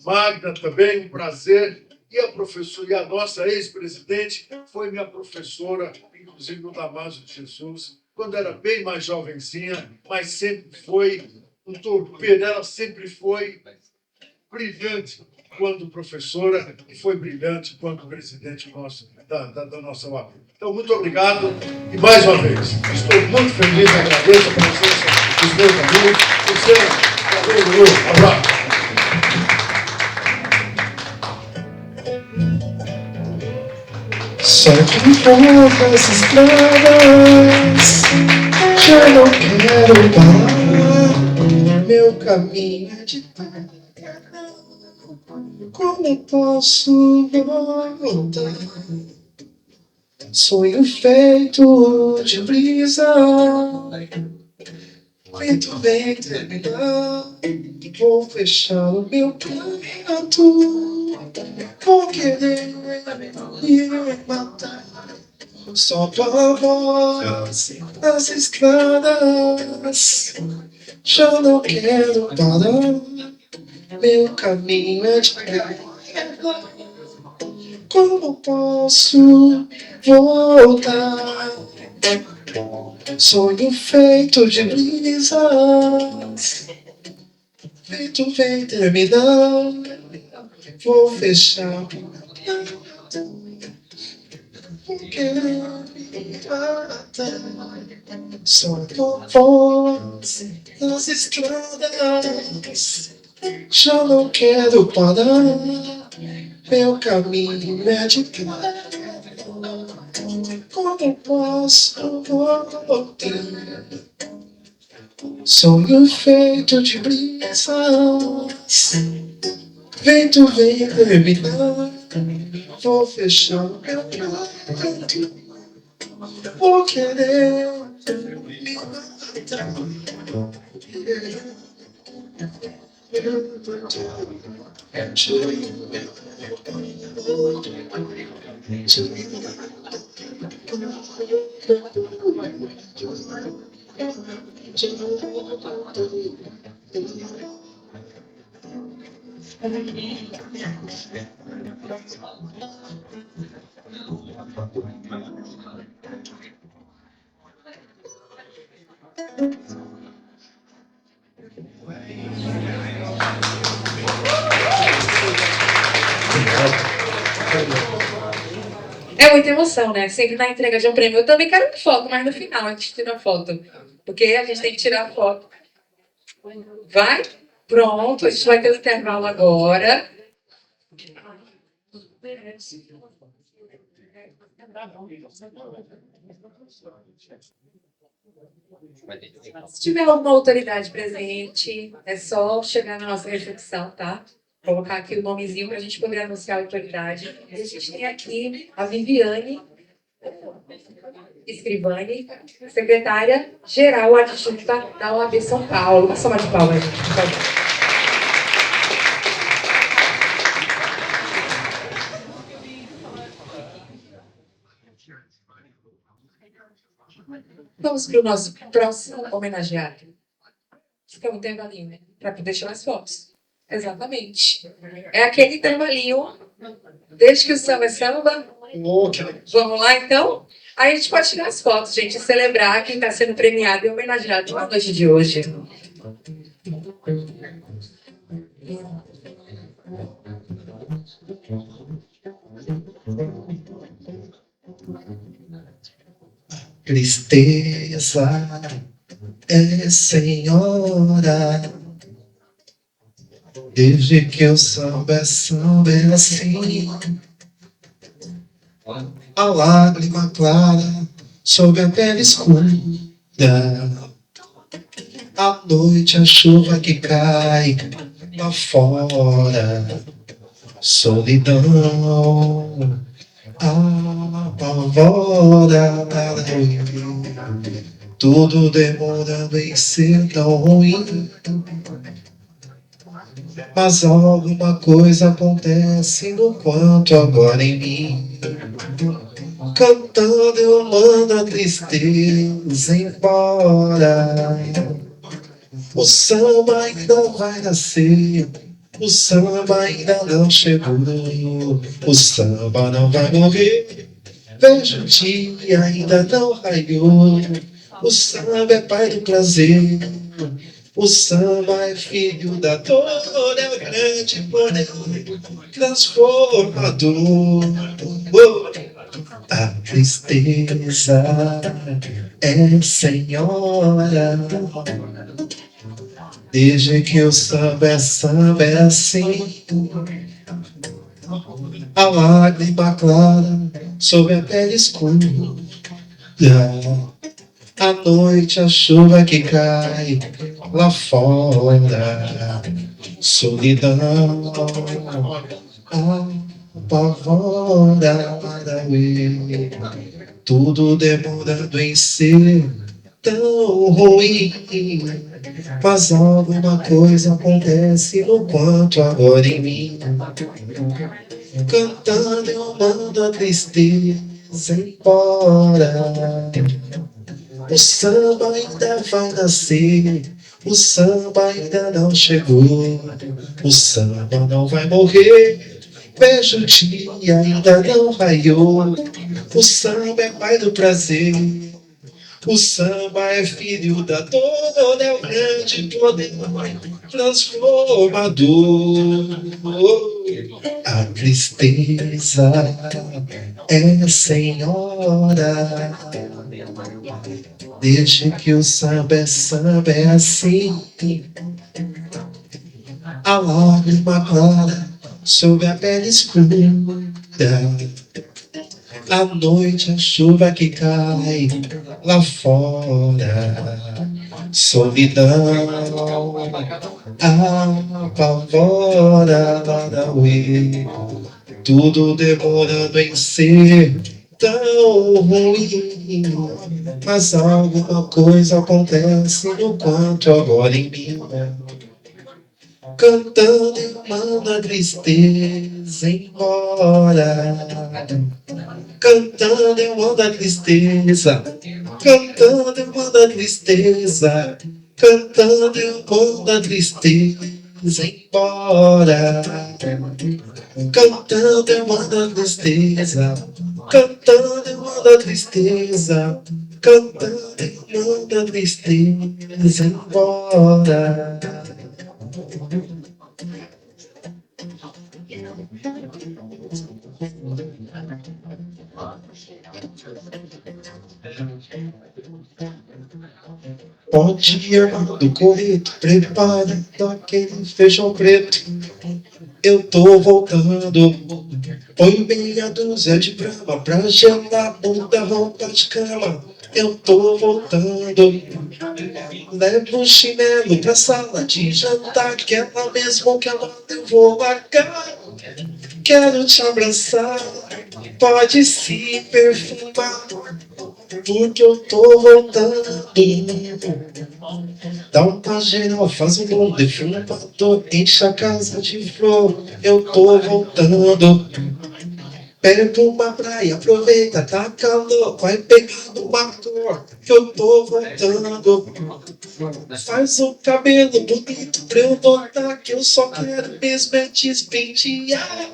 Magda também, um prazer. E a nossa ex-presidente foi minha professora, inclusive no Damásio de Jesus, quando era bem mais jovenzinha, mas sempre foi um torpedo. Ela sempre foi brilhante quando professora e foi brilhante quando presidente nosso, da nossa UAB. Então, muito obrigado e, mais uma vez, estou muito feliz, agradeço a presença dos meus amigos. Luciano, um abraço. Só que poucas estradas, já não quero parar. Meu caminho é de terra. Como eu posso voltar? Sonho feito de brisa, muito bem terminar. Vou fechar o meu canto, vou querer me matar. Só tua voz nas estradas, já não quero parar. Meu caminho é de terra. Como posso voltar? Sonho feito de brisas. Vento vem terminar. Vou fechar. Porque me mata. Sonho voz nas estradas. Já não quero parar. Meu caminho é de cá. Como posso voltar? Sonho feito de brisas. Vento vem terminar. Vou fechar meu quarto. Vou querer me matar. É muita emoção, né? Sempre na entrega de um prêmio. Eu também quero uma foto, mas no final a gente tira a foto. Porque a gente tem que tirar a foto. Vai? Pronto, a gente vai ter um intervalo agora. Se tiver alguma autoridade presente, é só chegar na nossa recepção, tá? Colocar aqui o nomezinho para a gente poder anunciar a autoridade. A gente tem aqui a Viviane Scrivani, secretária-geral adjunta da OAB São Paulo. Uma salva de palmas, gente, por favor. Vamos para o nosso próximo homenageado. Fica um intervalinho, né? Para poder tirar as fotos. Exatamente. É aquele intervalinho, desde que o samba é samba. Vamos lá, então? Aí a gente pode tirar as fotos, gente, e celebrar quem está sendo premiado e homenageado na noite de hoje. Tristeza é senhora. Desde que o samba é assim. A lágrima clara sob a pele escura. À noite a chuva que cai lá fora. Solidão apavora. Tudo demorando em ser tão ruim. Mas alguma coisa acontece no quanto agora em mim. Cantando eu mando a tristeza embora. O samba ainda vai nascer. O samba ainda não chegou. O samba não vai morrer. Vejo o dia ainda não raiou. O samba é pai do prazer. O samba é filho da dor. É o grande poder transformador. A tristeza é senhora. Desde que o samba é assim. A lágrima clara sob a pele escura. À noite a chuva que cai lá fora. Solidão apavora. Tudo demorando em ser tão ruim. Mas alguma coisa acontece no quanto agora em mim. Cantando eu mando a tristeza embora. O samba ainda vai nascer. O samba ainda não chegou. O samba não vai morrer. Vejo o dia ainda não raiou. O samba é pai do prazer. O samba é filho da dor, é o grande poder transformador. A tristeza é senhora, desde que o samba é assim. A lágrima clara sobre a pele escura, à noite a chuva que cai lá fora. Solidão apavora, uê, tudo demorando em ser tão ruim. Mas alguma coisa acontece no canto agora em mim. Cantando eu mando a tristeza embora. Cantando eu mando a tristeza. Cantando eu mando a tristeza. Cantando eu mando a tristeza embora. Cantando eu mando a tristeza. Cantando eu mando a tristeza. Cantando eu mando a tristeza embora. Bom dia, do correto, preparando aquele feijão preto. Eu tô voltando, põe meia dúzia de brama pra gelar muita roupa de cama. Eu tô voltando, levo o chinelo pra sala de jantar, aquela mesmo que ela eu vou largar. Quero te abraçar, pode se perfumar, porque eu tô voltando. Dá uma geral, faz um bom defumador, enche a casa de flor, eu tô voltando. Pega uma praia, aproveita, tá calor, vai pegando uma cor, que eu tô voltando. Faz o cabelo bonito pra eu notar que eu só quero mesmo é te despentear.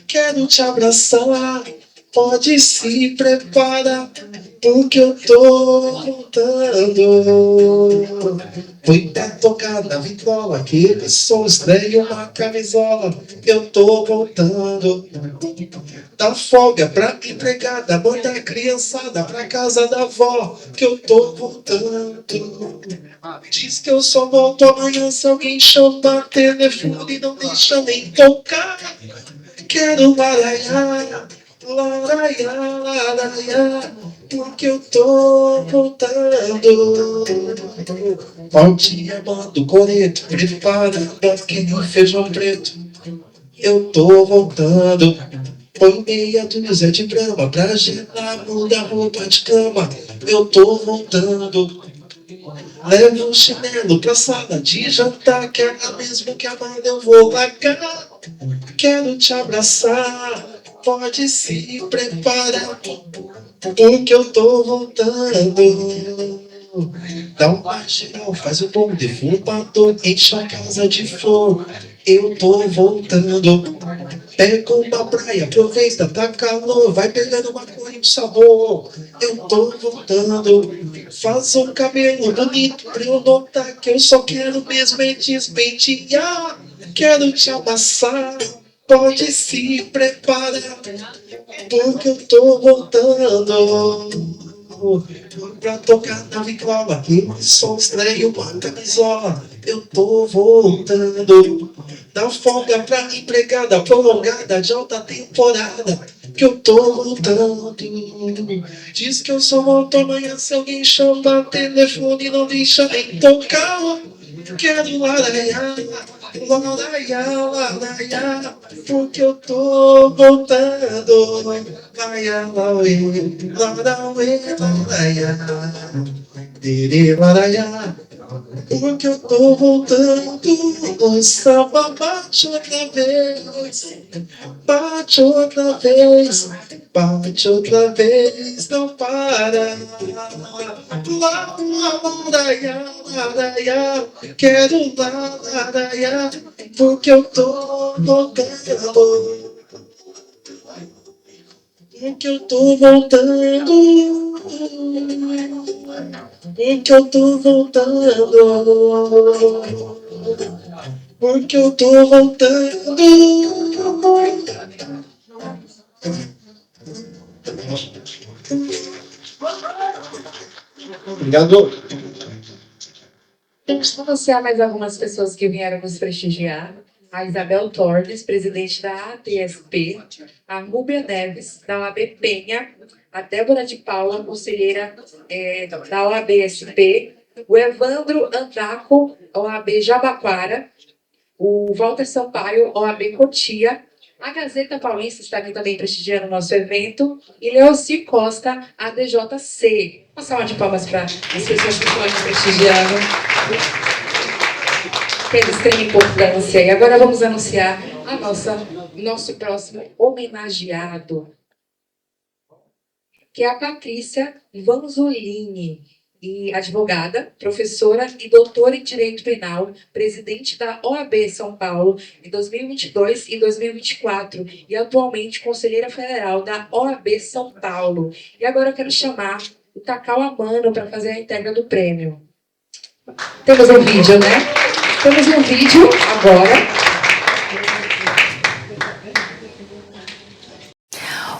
Quero te abraçar, pode se preparar, porque eu tô voltando. Põe pra tocar na vitrola, aquele som estranho, uma camisola, eu tô voltando. Dá folga pra empregada, manda a criançada pra casa da avó, que eu tô voltando. Diz que eu só volto amanhã se alguém chama telefone, não deixa nem tocar. Quero laraiar, laraiar, laraiar, porque eu tô voltando. Bom dia, mando coreto, prepara aquele feijão preto. Eu tô voltando. Põe meia dúzia de brama pra gelar, muda roupa de cama. Eu tô voltando. Leva um chinelo pra sala de jantar, que é a mesmo que a mãe eu vou largar. Quero te abraçar, pode se preparar, porque eu tô voltando. Dá uma geral, faz o bom defumador, enche a casa de flor, eu tô voltando. Pega uma praia, aproveita, tá calor, vai pegando uma cor e um sabor, eu tô voltando. Faz um cabelo bonito pra eu notar que eu só quero mesmo é despentear. Quero te amassar, pode se preparar, porque eu tô voltando. Pra tocar na vitrola, que som estranho, uma camisola, eu tô voltando. Dá folga pra empregada prolongada de alta temporada, que eu tô voltando. Diz que eu só volto amanhã se alguém chama telefone, não deixa nem tocar. Quero laraiar, laraiar, laraiar, porque eu tô voltando. Laraiar, laraiar, laraiar, dere, laraiar, porque eu tô voltando. O samba bate outra vez, bate outra vez, bate outra vez, não para. Laraiar, laraiar, quero laraiar, porque eu tô voltando. Porque eu tô voltando. Porque eu tô voltando. Porque eu tô voltando. Obrigado. Vamos anunciar mais algumas pessoas que vieram nos prestigiar. A Isabel Torres, presidente da ATSP, a Rúbia Neves, da OAB Penha, a Débora de Paula, conselheira da OAB SP, o Evandro Andaco, OAB Jabaquara, o Walter Sampaio, OAB Cotia, a Gazeta Paulista está aqui também prestigiando o nosso evento, e Leoci Costa, ADJC. Uma salva de palmas para as pessoas que estão aqui prestigiando. Que eles têm um pouco para anunciar. E agora vamos anunciar nosso próximo homenageado, que é a Patrícia Vanzolini, e advogada, professora e doutora em Direito Penal, presidente da OAB São Paulo em 2022 e 2024 e atualmente conselheira federal da OAB São Paulo. E agora eu quero chamar o Takao Amano para fazer a entrega do prêmio. Temos um vídeo, né? Temos um vídeo agora.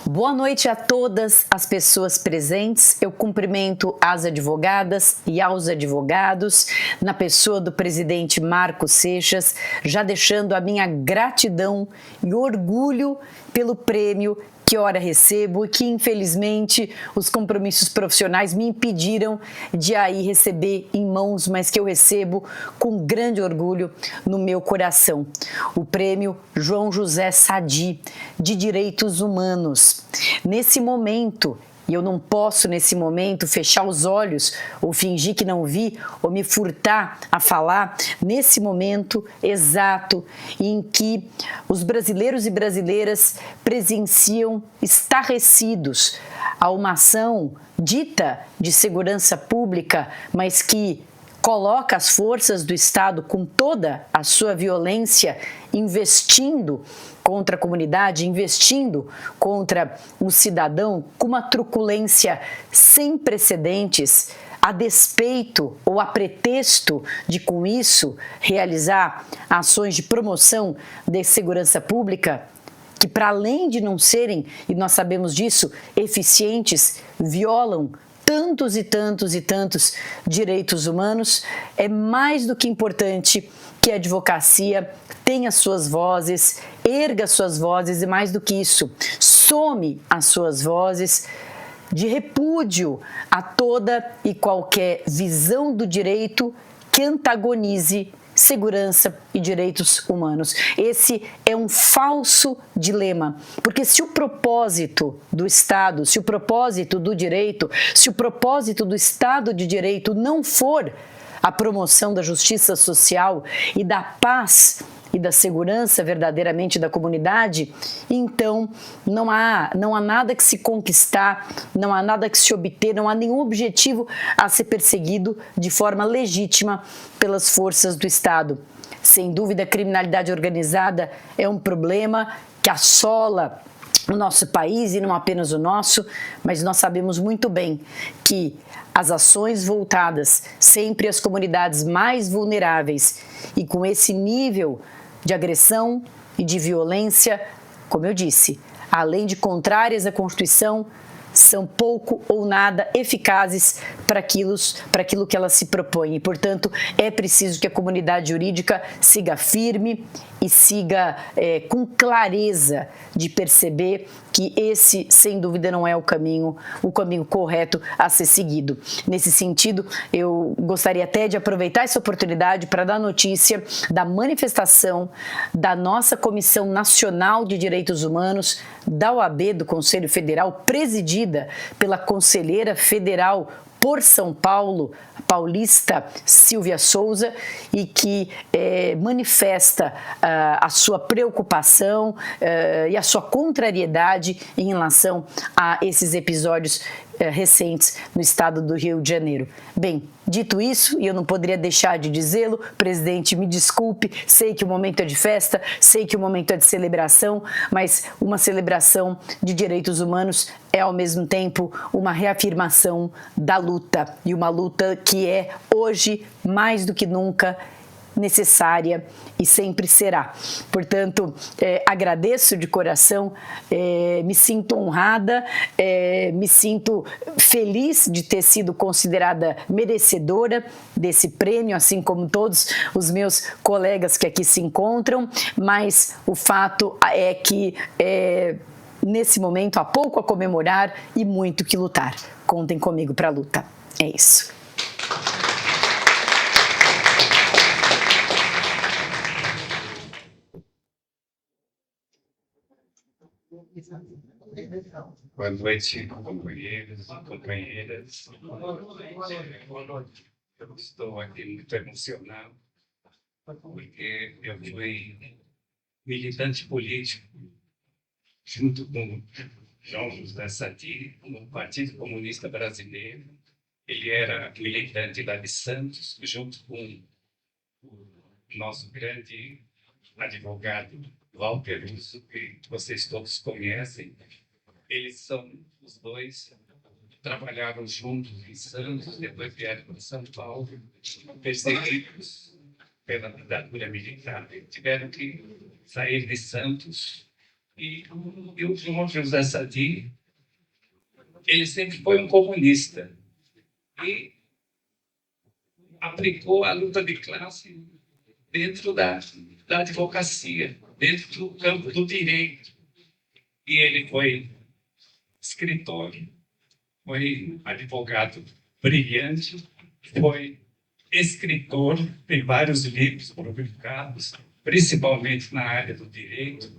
Boa noite a todas as pessoas presentes. Eu cumprimento as advogadas e aos advogados, na pessoa do presidente Marco Seixas, já deixando a minha gratidão e orgulho pelo prêmio que ora recebo e que, infelizmente, os compromissos profissionais me impediram de aí receber em mãos, mas que eu recebo com grande orgulho no meu coração. O prêmio João José Sadi, de Direitos Humanos. Nesse momento, e eu não posso, nesse momento, fechar os olhos ou fingir que não vi ou me furtar a falar, nesse momento exato em que os brasileiros e brasileiras presenciam estarrecidos a uma ação dita de segurança pública, mas que coloca as forças do Estado com toda a sua violência investindo contra a comunidade, investindo contra o cidadão com uma truculência sem precedentes, a despeito ou a pretexto de, com isso, realizar ações de promoção de segurança pública, que, para além de não serem, e nós sabemos disso, eficientes, violam tantos e tantos e tantos direitos humanos. É mais do que importante que a advocacia tenha suas vozes, erga suas vozes e, mais do que isso, some as suas vozes de repúdio a toda e qualquer visão do direito que antagonize segurança e direitos humanos. Esse é um falso dilema, porque se o propósito do Estado, se o propósito do direito, se o propósito do Estado de Direito não for a promoção da justiça social e da paz e da segurança verdadeiramente da comunidade, então não há nada que se conquistar, não há nada que se obter, não há nenhum objetivo a ser perseguido de forma legítima pelas forças do Estado. Sem dúvida, a criminalidade organizada é um problema que assola o nosso país, e não apenas o nosso, mas nós sabemos muito bem que as ações voltadas sempre às comunidades mais vulneráveis e com esse nível de agressão e de violência, como eu disse, além de contrárias à Constituição, são pouco ou nada eficazes para aquilo que ela se propõe. E, portanto, é preciso que a comunidade jurídica siga firme e siga com clareza de perceber que esse, sem dúvida, não é o caminho correto a ser seguido. Nesse sentido, eu gostaria até de aproveitar essa oportunidade para dar notícia da manifestação da nossa Comissão Nacional de Direitos Humanos, da OAB, do Conselho Federal, presidida pela conselheira federal por São Paulo, paulista Silvia Souza, e que manifesta a sua preocupação e a sua contrariedade em relação a esses episódios recentes no estado do Rio de Janeiro. Bem, dito isso, e eu não poderia deixar de dizê-lo, presidente, me desculpe, sei que o momento é de festa, sei que o momento é de celebração, mas uma celebração de direitos humanos é, ao mesmo tempo, uma reafirmação da luta, e uma luta que é, hoje, mais do que nunca, necessária e sempre será. Portanto, agradeço de coração, me sinto honrada, me sinto feliz de ter sido considerada merecedora desse prêmio, assim como todos os meus colegas que aqui se encontram, mas o fato é que nesse momento há pouco a comemorar e muito que lutar. Contem comigo para a luta. É isso. Boa noite, companheiros e companheiras. Eu estou aqui muito emocionado, porque eu fui militante político junto com João José Sadi, no Partido Comunista Brasileiro. Ele era militante lá de Santos, junto com o nosso grande advogado Walter Russo, que vocês todos conhecem. Eles são os dois, trabalharam juntos em Santos, depois vieram para São Paulo, perseguidos pela ditadura militar. Tiveram que sair de Santos. E o João José Sadi, ele sempre foi um comunista e aplicou a luta de classe dentro da advocacia, dentro do campo do direito. E ele foi escritor, foi advogado brilhante, foi escritor, tem vários livros publicados, principalmente na área do direito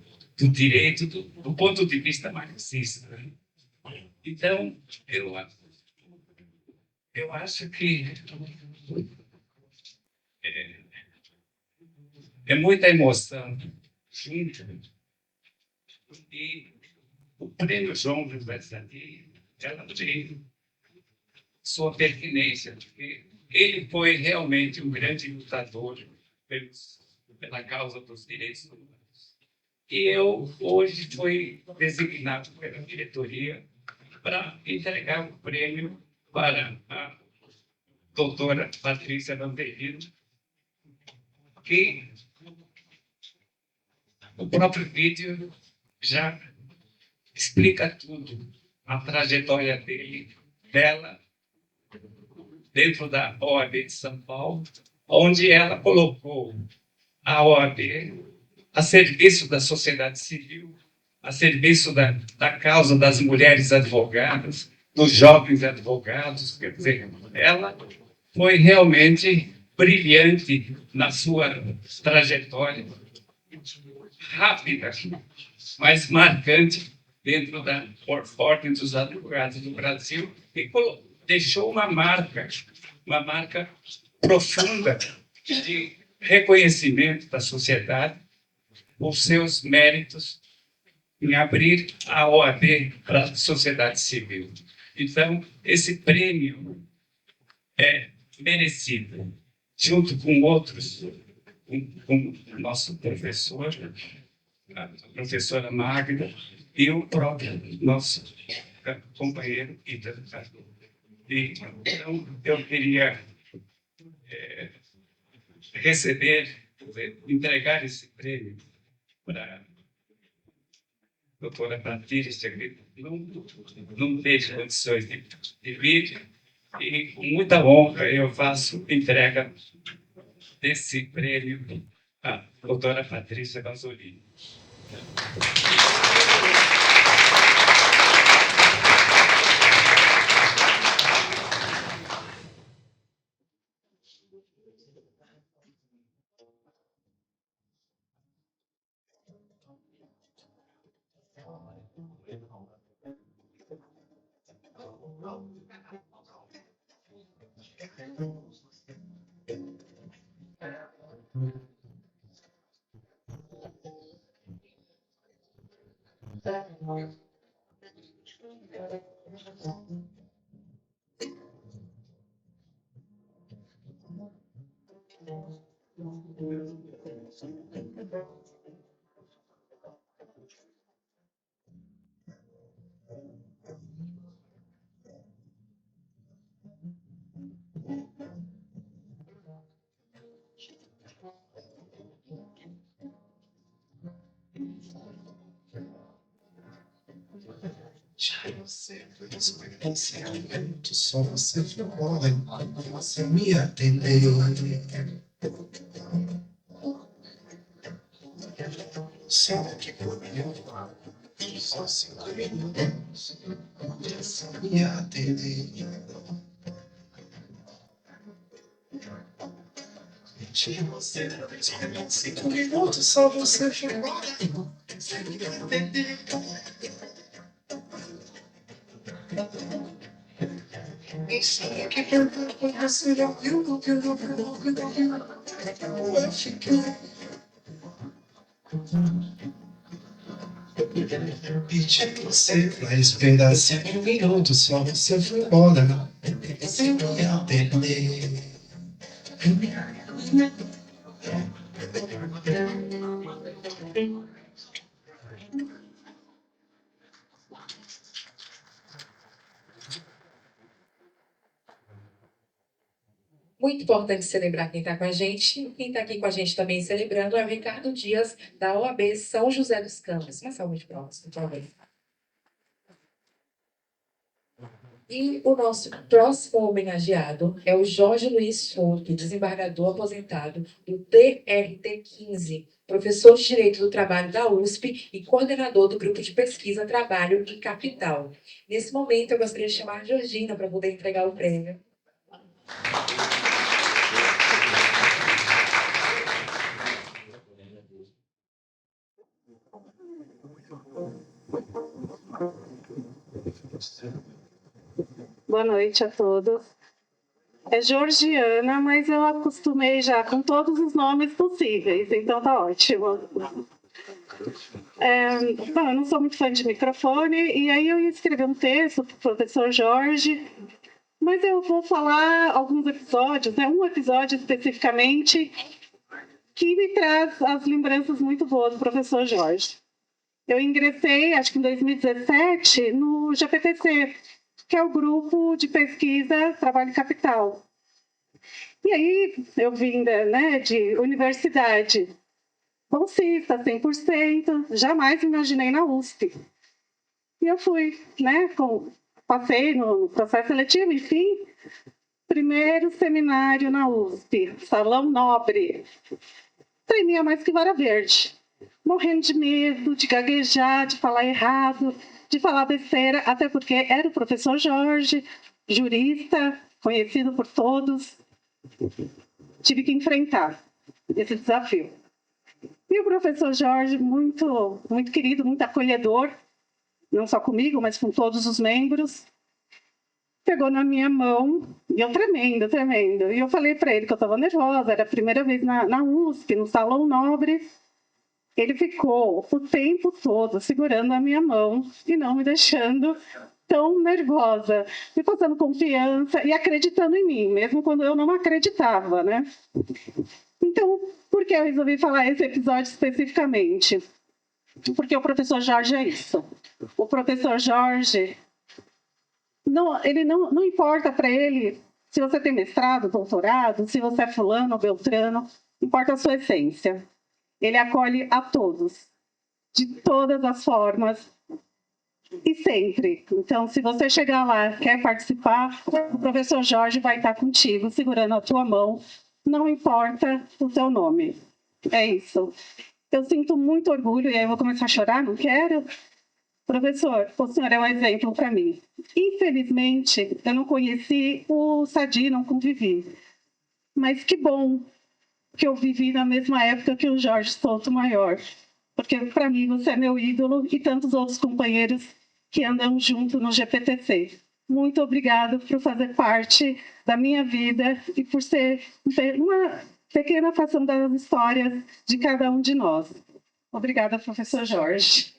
do ponto de vista marxista. Então, eu acho que é muita emoção junto. E o prêmio João José Sadi, ela tem sua pertinência, porque ele foi realmente um grande lutador pela causa dos direitos humanos. E eu, hoje, fui designado pela diretoria para entregar o prêmio para a doutora Patrícia Vanderino, que o próprio vídeo já explica tudo, a trajetória dela, dentro da OAB de São Paulo, onde ela colocou a OAB a serviço da sociedade civil, a serviço da causa das mulheres advogadas, dos jovens advogados. Quer dizer, ela foi realmente brilhante na sua trajetória, rápida, mas marcante dentro da ordem dos advogados do Brasil, e deixou uma marca profunda de reconhecimento da sociedade, os seus méritos em abrir a OAB para a sociedade civil. Então, esse prêmio é merecido, junto com outros, com o nosso professor, a professora Magda, e o próprio nosso companheiro Ida. Então, eu queria entregar esse prêmio para a doutora Patrícia, que não teve condições de vir, e com muita honra eu faço entrega desse prêmio à doutora Patrícia Vasolini. Você foi experiência, só você foi embora, você me atendeu. Sabe que por mim, só 5 minutos, você me atendeu. De você, 5 minutos, só você foi embora, você me atendeu. Sabe que por você não viu, não viu, não viu, não viu, não viu. Eu fiquei. Pedi você pra esperar 5 minutos, só você foi embora. Você me atender. Muito importante celebrar quem está com a gente. Quem está aqui com a gente também celebrando é o Ricardo Dias, da OAB São José dos Campos. Uma salva de palmas, por favor. E o nosso próximo homenageado é o Jorge Luiz Fonte, desembargador aposentado do TRT-15, professor de Direito do Trabalho da USP e coordenador do Grupo de Pesquisa Trabalho e Capital. Nesse momento, eu gostaria de chamar a Georgina para poder entregar o prêmio. Boa noite a todos. É Georgiana, mas eu acostumei já com todos os nomes possíveis, então tá ótimo. Bom, eu não sou muito fã de microfone, e aí eu ia escrever um texto para o professor Jorge, mas eu vou falar alguns episódios, né? Um episódio especificamente que me traz as lembranças muito boas do professor Jorge. Eu ingressei, acho que em 2017, no GPTC, que é o Grupo de Pesquisa Trabalho e Capital. E aí, eu vim de universidade bolsista, 100%, jamais imaginei na USP. E eu fui, passei no processo seletivo, enfim, primeiro seminário na USP, Salão Nobre. Tremia mais que vara verde, morrendo de medo, de gaguejar, de falar errado, de falar besteira, até porque era o professor Jorge, jurista, conhecido por todos. Tive que enfrentar esse desafio. E o professor Jorge, muito, muito querido, muito acolhedor, não só comigo, mas com todos os membros, pegou na minha mão, e eu tremendo. E eu falei para ele que eu estava nervosa, era a primeira vez na USP, no Salão Nobre. Ele ficou o tempo todo segurando a minha mão e não me deixando tão nervosa, me passando confiança e acreditando em mim, mesmo quando eu não acreditava, né? Então, por que eu resolvi falar esse episódio especificamente? Porque o professor Jorge é isso. O professor Jorge, não importa para ele se você tem mestrado, doutorado, se você é fulano ou beltrano, importa a sua essência. Ele acolhe a todos, de todas as formas e sempre. Então, se você chegar lá, quer participar, o professor Jorge vai estar contigo, segurando a tua mão, não importa o teu nome. É isso. Eu sinto muito orgulho, e aí eu vou começar a chorar, não quero? Professor, o senhor é um exemplo para mim. Infelizmente, eu não conheci o Sadi, não convivi. Mas que bom que eu vivi na mesma época que o Jorge Souto-Maior. Porque, para mim, você é meu ídolo e tantos outros companheiros que andam junto no GPTC. Muito obrigada por fazer parte da minha vida e por ser uma pequena fração das histórias de cada um de nós. Obrigada, professor Jorge.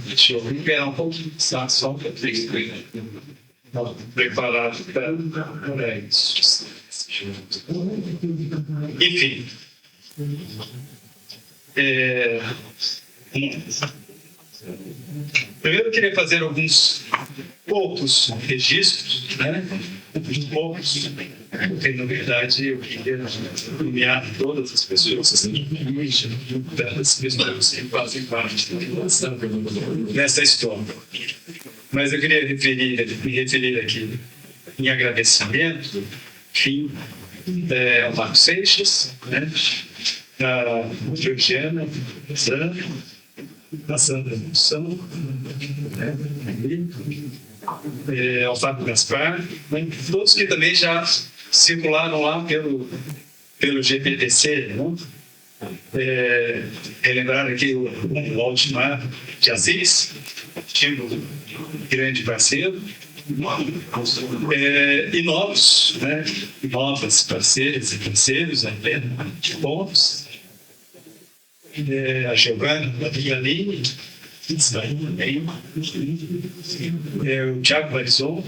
Deixa eu liberar um pouquinho de só para preparado para isso. Enfim. Primeiro eu queria fazer alguns poucos registros, né? Poucos, porque na verdade eu queria nomear todas as pessoas que fazem parte dessa história. Mas eu queria me referir aqui em agradecimento, enfim, ao Marco Seixas, né? A Georgiana, a Sandra Moção, né? Ao Fábio Gaspar, né? Todos que também já circularam lá pelo GPTC, né? Relembrar aqui o Waldemar de Assis, antigo grande parceiro, e novos, né? Novas parceiras e parceiros, a Helena de Pontes, a Giovana, a Vigaline, o Thiago Barizon,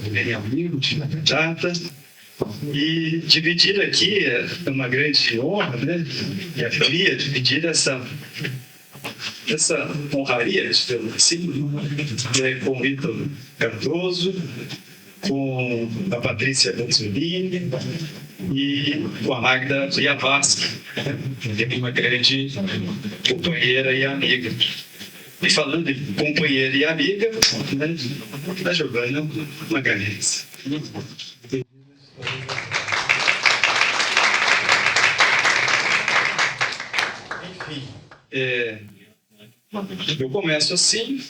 bem amigo de data, e dividir aqui é uma grande honra, né? E alegria dividir essa honraria, digamos assim, com o Vitor Cardoso, com a Patrícia Gonzolini e com a Magda Iavasca, que é uma grande companheira e amiga. E falando de companheira e amiga, né, a Giovana Magalhães. Enfim, eu começo assim,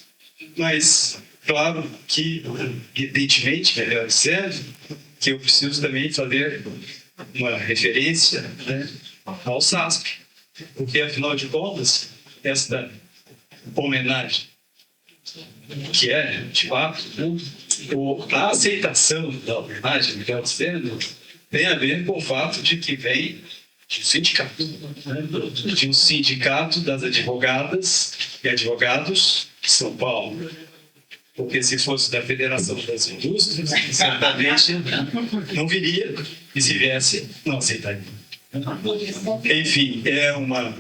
mas claro que, evidentemente, melhor dizendo, que eu preciso também fazer uma referência, né, ao SASP, porque, afinal de contas, esta homenagem, que é, de fato, né, a aceitação da homenagem, melhor dizendo, tem a ver com o fato de que vem de um sindicato, né, de um sindicato das advogadas e advogados de São Paulo. Porque se fosse da Federação das Indústrias, certamente não viria, e se viesse, não aceitaria. Enfim, é uma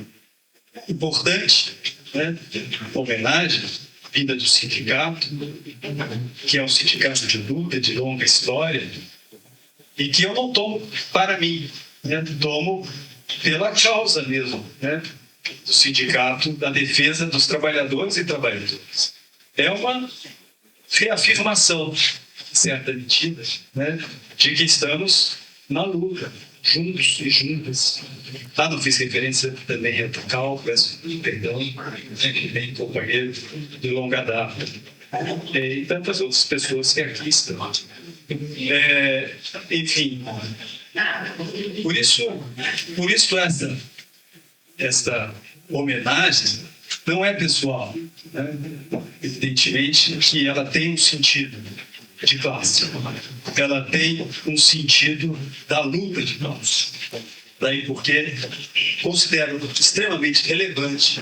importante, né, homenagem vinda do sindicato, que é um sindicato de luta, de longa história, e que eu não tomo para mim, né, tomo pela causa mesmo, né, do sindicato, da defesa dos trabalhadores e trabalhadoras. É uma reafirmação, em certa medida, né, de que estamos na luta, juntos e juntas. Não fiz referência também a Tacal, peço perdão, bem companheiro de longa data, e tantas outras pessoas que aqui estão. Enfim, por isso esta homenagem não é pessoal, né? Evidentemente que ela tem um sentido de classe, ela tem um sentido da luta de classe. Daí porque considero extremamente relevante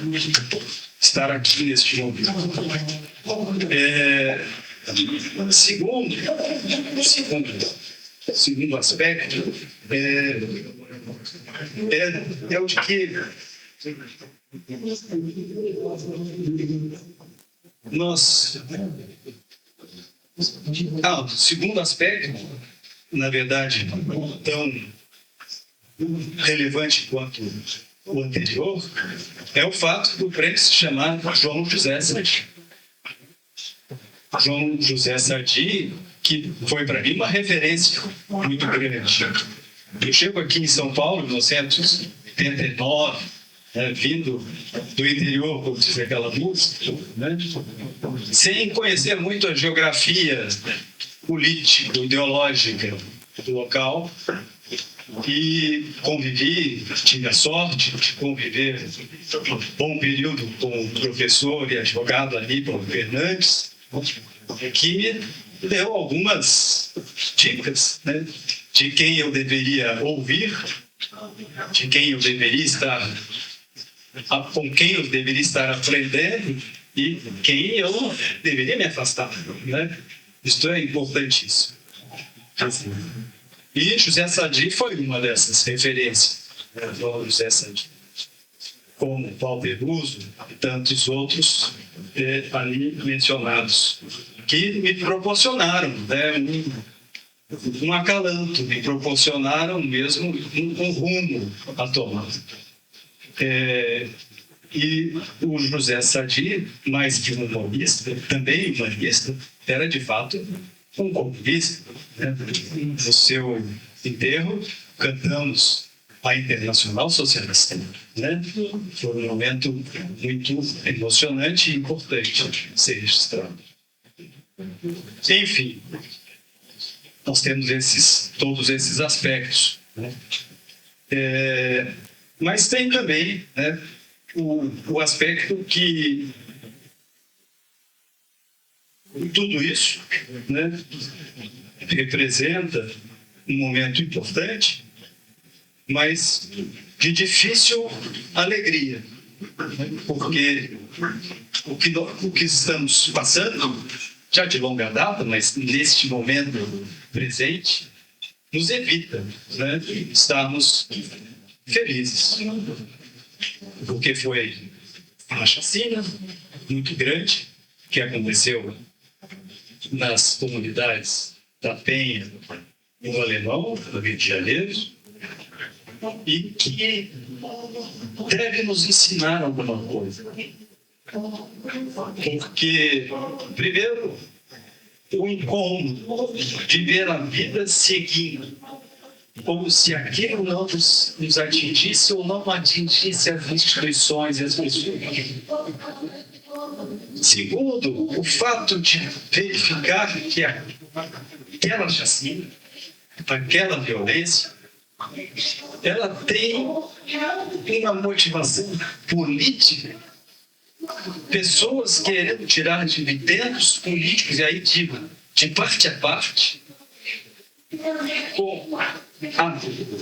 estar aqui neste momento. Segundo aspecto é o de que o segundo aspecto, na verdade, tão relevante quanto o anterior, é o fato do prêmio se chamar João José Sardi. João José Sardi, que foi para mim uma referência muito grande. Eu chego aqui em São Paulo em 1989, vindo do interior, como diz aquela música, né? Sem conhecer muito a geografia política, ideológica do local, e tive a sorte de conviver um bom período com o professor e advogado Aníbal Fernandes, que me deu algumas dicas, né, de quem eu deveria ouvir, de quem eu deveria com quem eu deveria estar aprendendo e quem eu deveria me afastar, né? Isto é importantíssimo. E José Sadi foi uma dessas referências, né? José Sadi, como Paulo Peruso e tantos outros ali mencionados, que me proporcionaram, né, um acalanto, me proporcionaram mesmo um rumo a tomar. E o José Sadi, mais que um humanista, também humanista, era de fato um comunista, né? No seu enterro, cantamos a Internacional Socialista, né? Foi um momento muito emocionante e importante ser registrado. Enfim, nós temos todos esses aspectos, né? Mas tem também, né, o aspecto que tudo isso, né, representa um momento importante, mas de difícil alegria, né, porque o que estamos passando, já de longa data, mas neste momento presente, nos evita, né, estarmos felizes, porque foi uma chacina muito grande que aconteceu nas comunidades da Penha e no Alemão, no Rio de Janeiro, e que deve nos ensinar alguma coisa. Porque, primeiro, o incômodo de ver a vida seguindo, como se aquilo não nos atingisse ou não atingisse as instituições e as pessoas. Segundo, o fato de verificar que aquela chacina, aquela violência, ela tem uma motivação política, pessoas querendo tirar dividendos políticos, e aí digo, de parte a parte, com a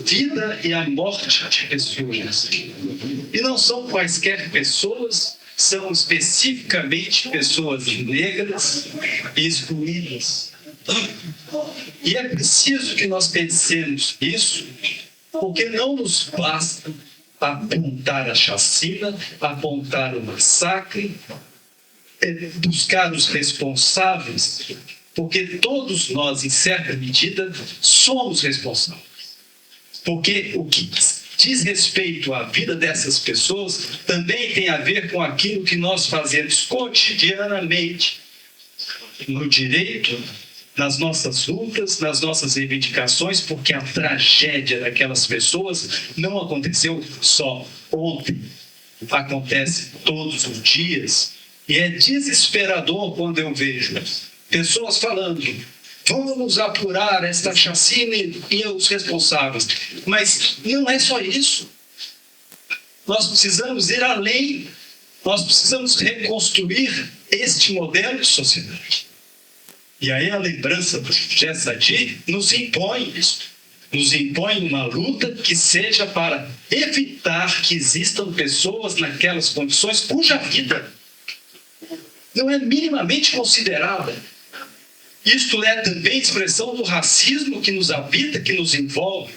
vida e a morte de pessoas. E não são quaisquer pessoas, são especificamente pessoas negras e excluídas. E é preciso que nós pensemos isso, porque não nos basta apontar a chacina, apontar o massacre, buscar os responsáveis, porque todos nós, em certa medida, somos responsáveis. Porque o que diz respeito à vida dessas pessoas também tem a ver com aquilo que nós fazemos cotidianamente no direito, nas nossas lutas, nas nossas reivindicações, porque a tragédia daquelas pessoas não aconteceu só ontem, acontece todos os dias, e é desesperador quando eu vejo pessoas falando: vamos apurar esta chacina e os responsáveis. Mas não é só isso. Nós precisamos ir além. Nós precisamos reconstruir este modelo de sociedade. E aí a lembrança do José Sadi nos impõe isso. Nos impõe uma luta que seja para evitar que existam pessoas naquelas condições cuja vida não é minimamente considerada. Isto é também expressão do racismo que nos habita, que nos envolve.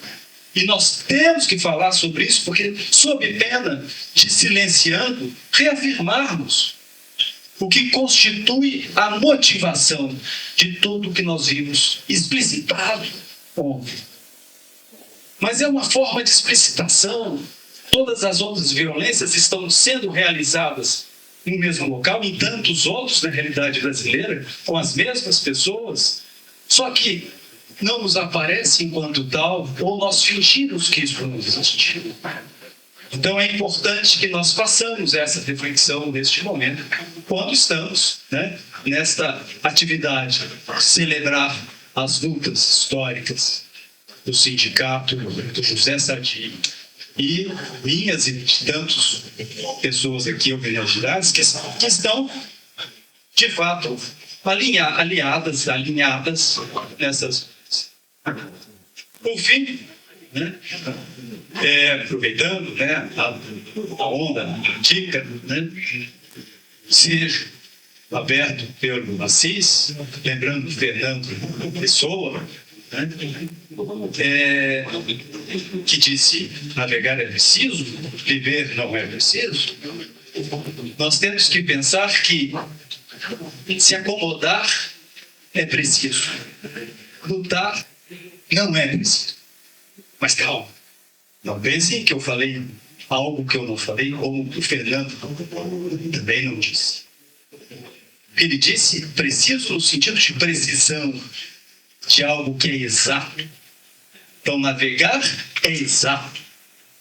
E nós temos que falar sobre isso, porque, sob pena de, silenciando, reafirmarmos o que constitui a motivação de tudo o que nós vimos explicitado ontem. Mas é uma forma de explicitação. Todas as outras violências estão sendo realizadas no mesmo local, em tantos outros na realidade brasileira, com as mesmas pessoas, só que não nos aparece enquanto tal, ou nós fingimos que isso não existe. Então é importante que nós façamos essa reflexão neste momento, quando estamos, né, nesta atividade, celebrar as lutas históricas do sindicato, do José Sadi, e minhas e de tantas pessoas aqui homenageadas que estão, de fato, alinhadas nessas. Por fim, né, aproveitando, né, a onda antiga, né, seja aberto pelo Assis, lembrando Fernando Pessoa, né, que disse: navegar é preciso, viver não é preciso. Nós temos que pensar que se acomodar é preciso, lutar não é preciso. Mas calma, não pensem que eu falei algo que eu não falei, ou o Fernando também não disse. Ele disse preciso no sentido de precisão, de algo que é exato. Então, navegar é exato.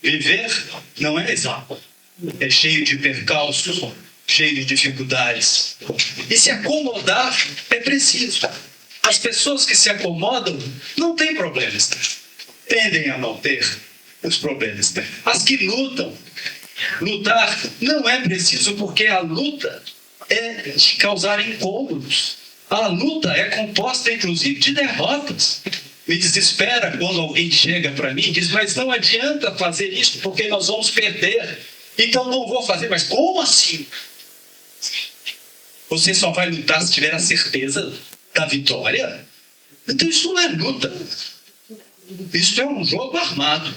Viver não é exato. É cheio de percalços, cheio de dificuldades. E se acomodar é preciso. As pessoas que se acomodam não têm problemas. Tendem a não ter os problemas. As que lutar não é preciso, porque a luta é de causar incômodos. A luta é composta, inclusive, de derrotas. Me desespera quando alguém chega para mim e diz: mas não adianta fazer isso porque nós vamos perder. Então não vou fazer. Mas como assim? Você só vai lutar se tiver a certeza da vitória? Então isso não é luta. Isso é um jogo armado.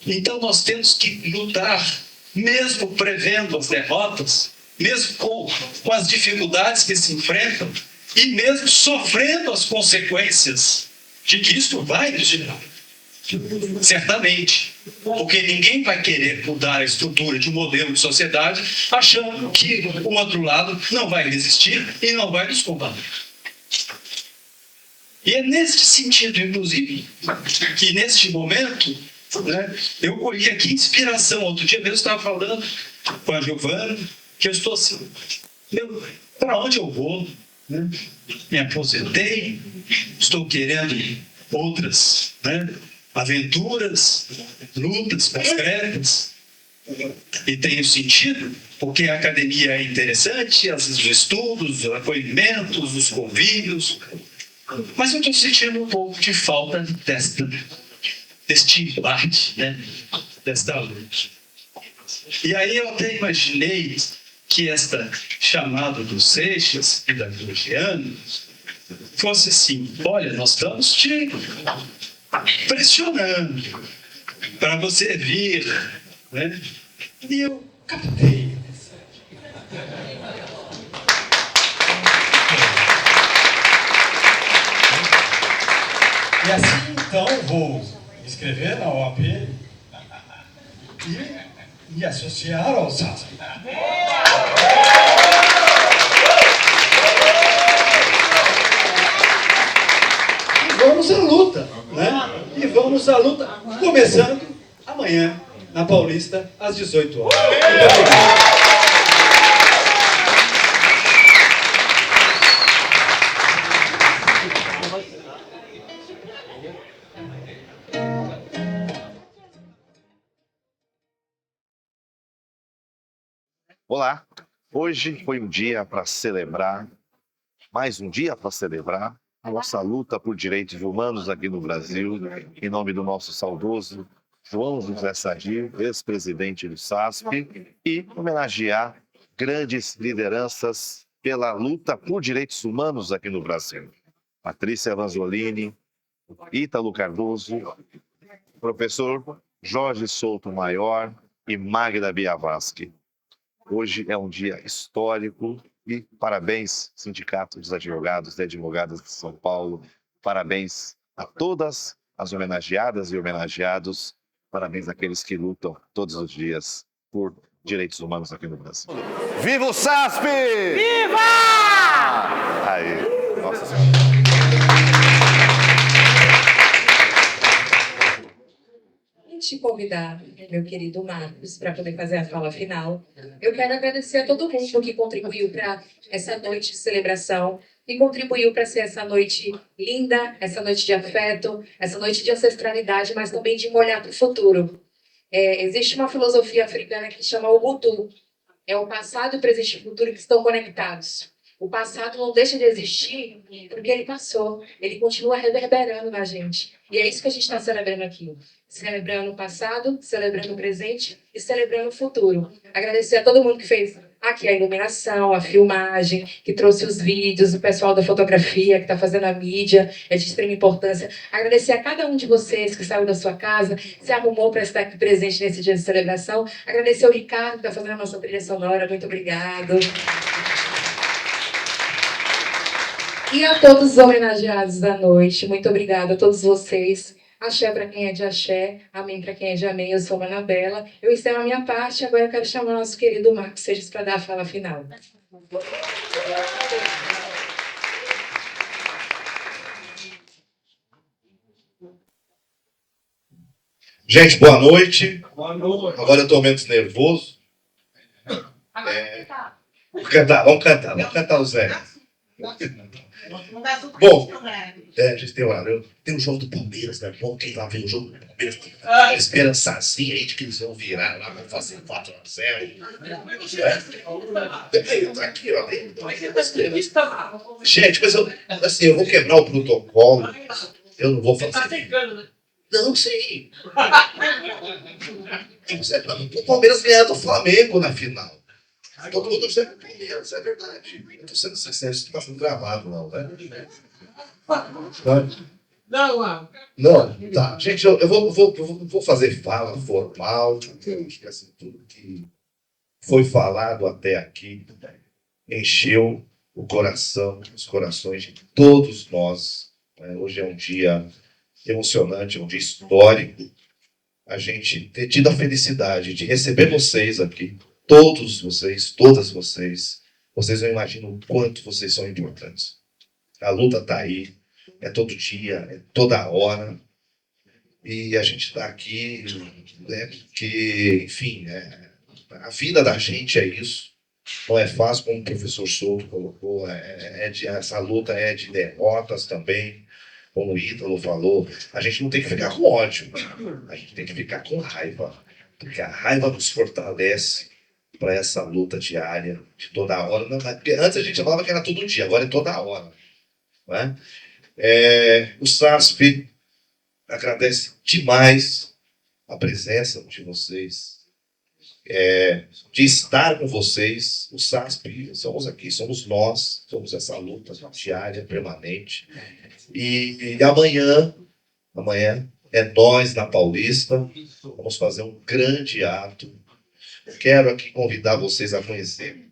Então nós temos que lutar, mesmo prevendo as derrotas, mesmo com as dificuldades que se enfrentam, e mesmo sofrendo as consequências de que isso vai nos gerar. Certamente. Porque ninguém vai querer mudar a estrutura de um modelo de sociedade achando que o outro lado não vai resistir e não vai nos combater. E é neste sentido, inclusive, que neste momento, né, eu colhi aqui inspiração. Outro dia mesmo estava falando com a Giovana que eu estou assim, para onde eu vou? Né? Me aposentei, estou querendo outras, né, aventuras, lutas concretas, e tenho sentido, porque a academia é interessante, os estudos, os acolhimentos, os convívios, mas eu estou sentindo um pouco de falta deste embate, né, desta luta. E aí eu até imaginei que esta chamada do Seixas e da Georgiana fosse assim: olha, nós estamos te pressionando para você vir, né? E eu captei. E assim, então, vou me inscrever na OAB e me associar ao SASP. E vamos à luta, né? E vamos à luta, começando amanhã, na Paulista, às 18 horas. Muito obrigado. Olá, hoje foi um dia para celebrar, mais um dia para celebrar a nossa luta por direitos humanos aqui no Brasil, em nome do nosso saudoso João José Sadi, ex-presidente do SASP, e homenagear grandes lideranças pela luta por direitos humanos aqui no Brasil. Patrícia Vanzolini, Ítalo Cardoso, professor Jorge Souto Maior e Magda Biavaschi. Hoje é um dia histórico e parabéns, Sindicato dos Advogados e Advogadas de São Paulo. Parabéns a todas as homenageadas e homenageados. Parabéns àqueles que lutam todos os dias por direitos humanos aqui no Brasil. Viva o SASP! Viva! Aí, Nossa Senhora. de convidar meu querido Marcos para poder fazer a fala final, eu quero agradecer a todo mundo que contribuiu para essa noite de celebração e contribuiu para ser essa noite linda, essa noite de afeto, essa noite de ancestralidade, mas também de olhar para o futuro. Existe uma filosofia africana que chama Ubuntu. É o passado, o presente e o futuro que estão conectados. O passado não deixa de existir porque ele passou. Ele continua reverberando na gente. E é isso que a gente está celebrando aqui. Celebrando o passado, celebrando o presente e celebrando o futuro. Agradecer a todo mundo que fez aqui a iluminação, a filmagem, que trouxe os vídeos, o pessoal da fotografia, que está fazendo a mídia, é de extrema importância. Agradecer a cada um de vocês que saiu da sua casa, se arrumou para estar aqui presente nesse dia de celebração. Agradecer ao Ricardo, que está fazendo a nossa trilha sonora. Muito obrigado. E a todos os homenageados da noite, muito obrigada a todos vocês. Axé para quem é de axé, amém para quem é de amém. Eu sou Manabela. Eu encerro a minha parte, agora eu quero chamar o nosso querido Marcos Seixas para dar a fala final. Gente, boa noite. Boa noite. Agora eu estou menos nervoso. Vamos cantar o Zé. Bom, a gente tem horário. Tem o jogo do Palmeiras, né? Bom, quem lá vê o jogo do Palmeiras, tem esperançazinha aí de que eles vão virar lá, vão fazer 4-0. Tá aqui, ó. Gente, mas eu vou quebrar o protocolo. Eu não vou fazer. Tá secando, né? Não, sim. O Palmeiras ganhou do Flamengo na final. Todo mundo torcendo pro Palmeiras, é verdade. Eu tô sendo sincero, isso não está sendo gravado, não, né? Não, tá. Gente, eu vou fazer fala formal. Acho que assim, tudo que foi falado até aqui encheu o coração, os corações de todos nós. Hoje é um dia emocionante, é um dia histórico. A gente ter tido a felicidade de receber vocês aqui. Todos vocês, todas vocês, vocês não imaginam o quanto vocês são importantes. A luta está aí, é todo dia, é toda hora. E a gente está aqui, né, porque, enfim, a vida da gente é isso. Não é fácil, como o professor Souto colocou, essa luta é de derrotas também. Como o Ítalo falou, a gente não tem que ficar com ódio, a gente tem que ficar com raiva, porque a raiva nos fortalece para essa luta diária, de toda hora. Não, porque antes a gente falava que era todo dia, agora é toda hora. Não é? O SASP agradece demais a presença de vocês, de estar com vocês. O SASP somos aqui, somos nós, somos essa luta diária, permanente. E amanhã é nós na Paulista, vamos fazer um grande ato. Quero aqui convidar vocês a conhecer.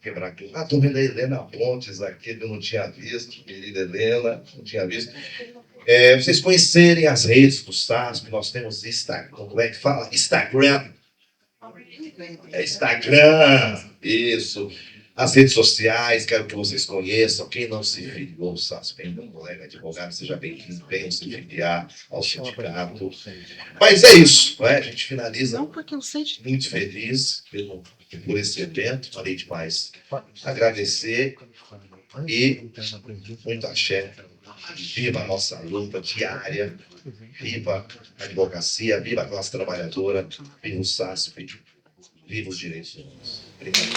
Quebrar aqui. Estou vendo a Helena Pontes aqui, eu não tinha visto, querida Helena, não tinha visto. Vocês conhecerem as redes do SASP, nós temos Instagram, como é que fala? Instagram. Instagram, isso. As redes sociais, quero que vocês conheçam. Quem não se filiou ao SASP, ainda um colega advogado, seja bem-vindo, venham se filiar ao sindicato. Mas é isso, a gente finaliza muito feliz por esse evento. Falei demais. Agradecer e muito axé. Viva a nossa luta diária, viva a advocacia, viva a classe trabalhadora, viva o SASP, viva os direitos humanos. Obrigado.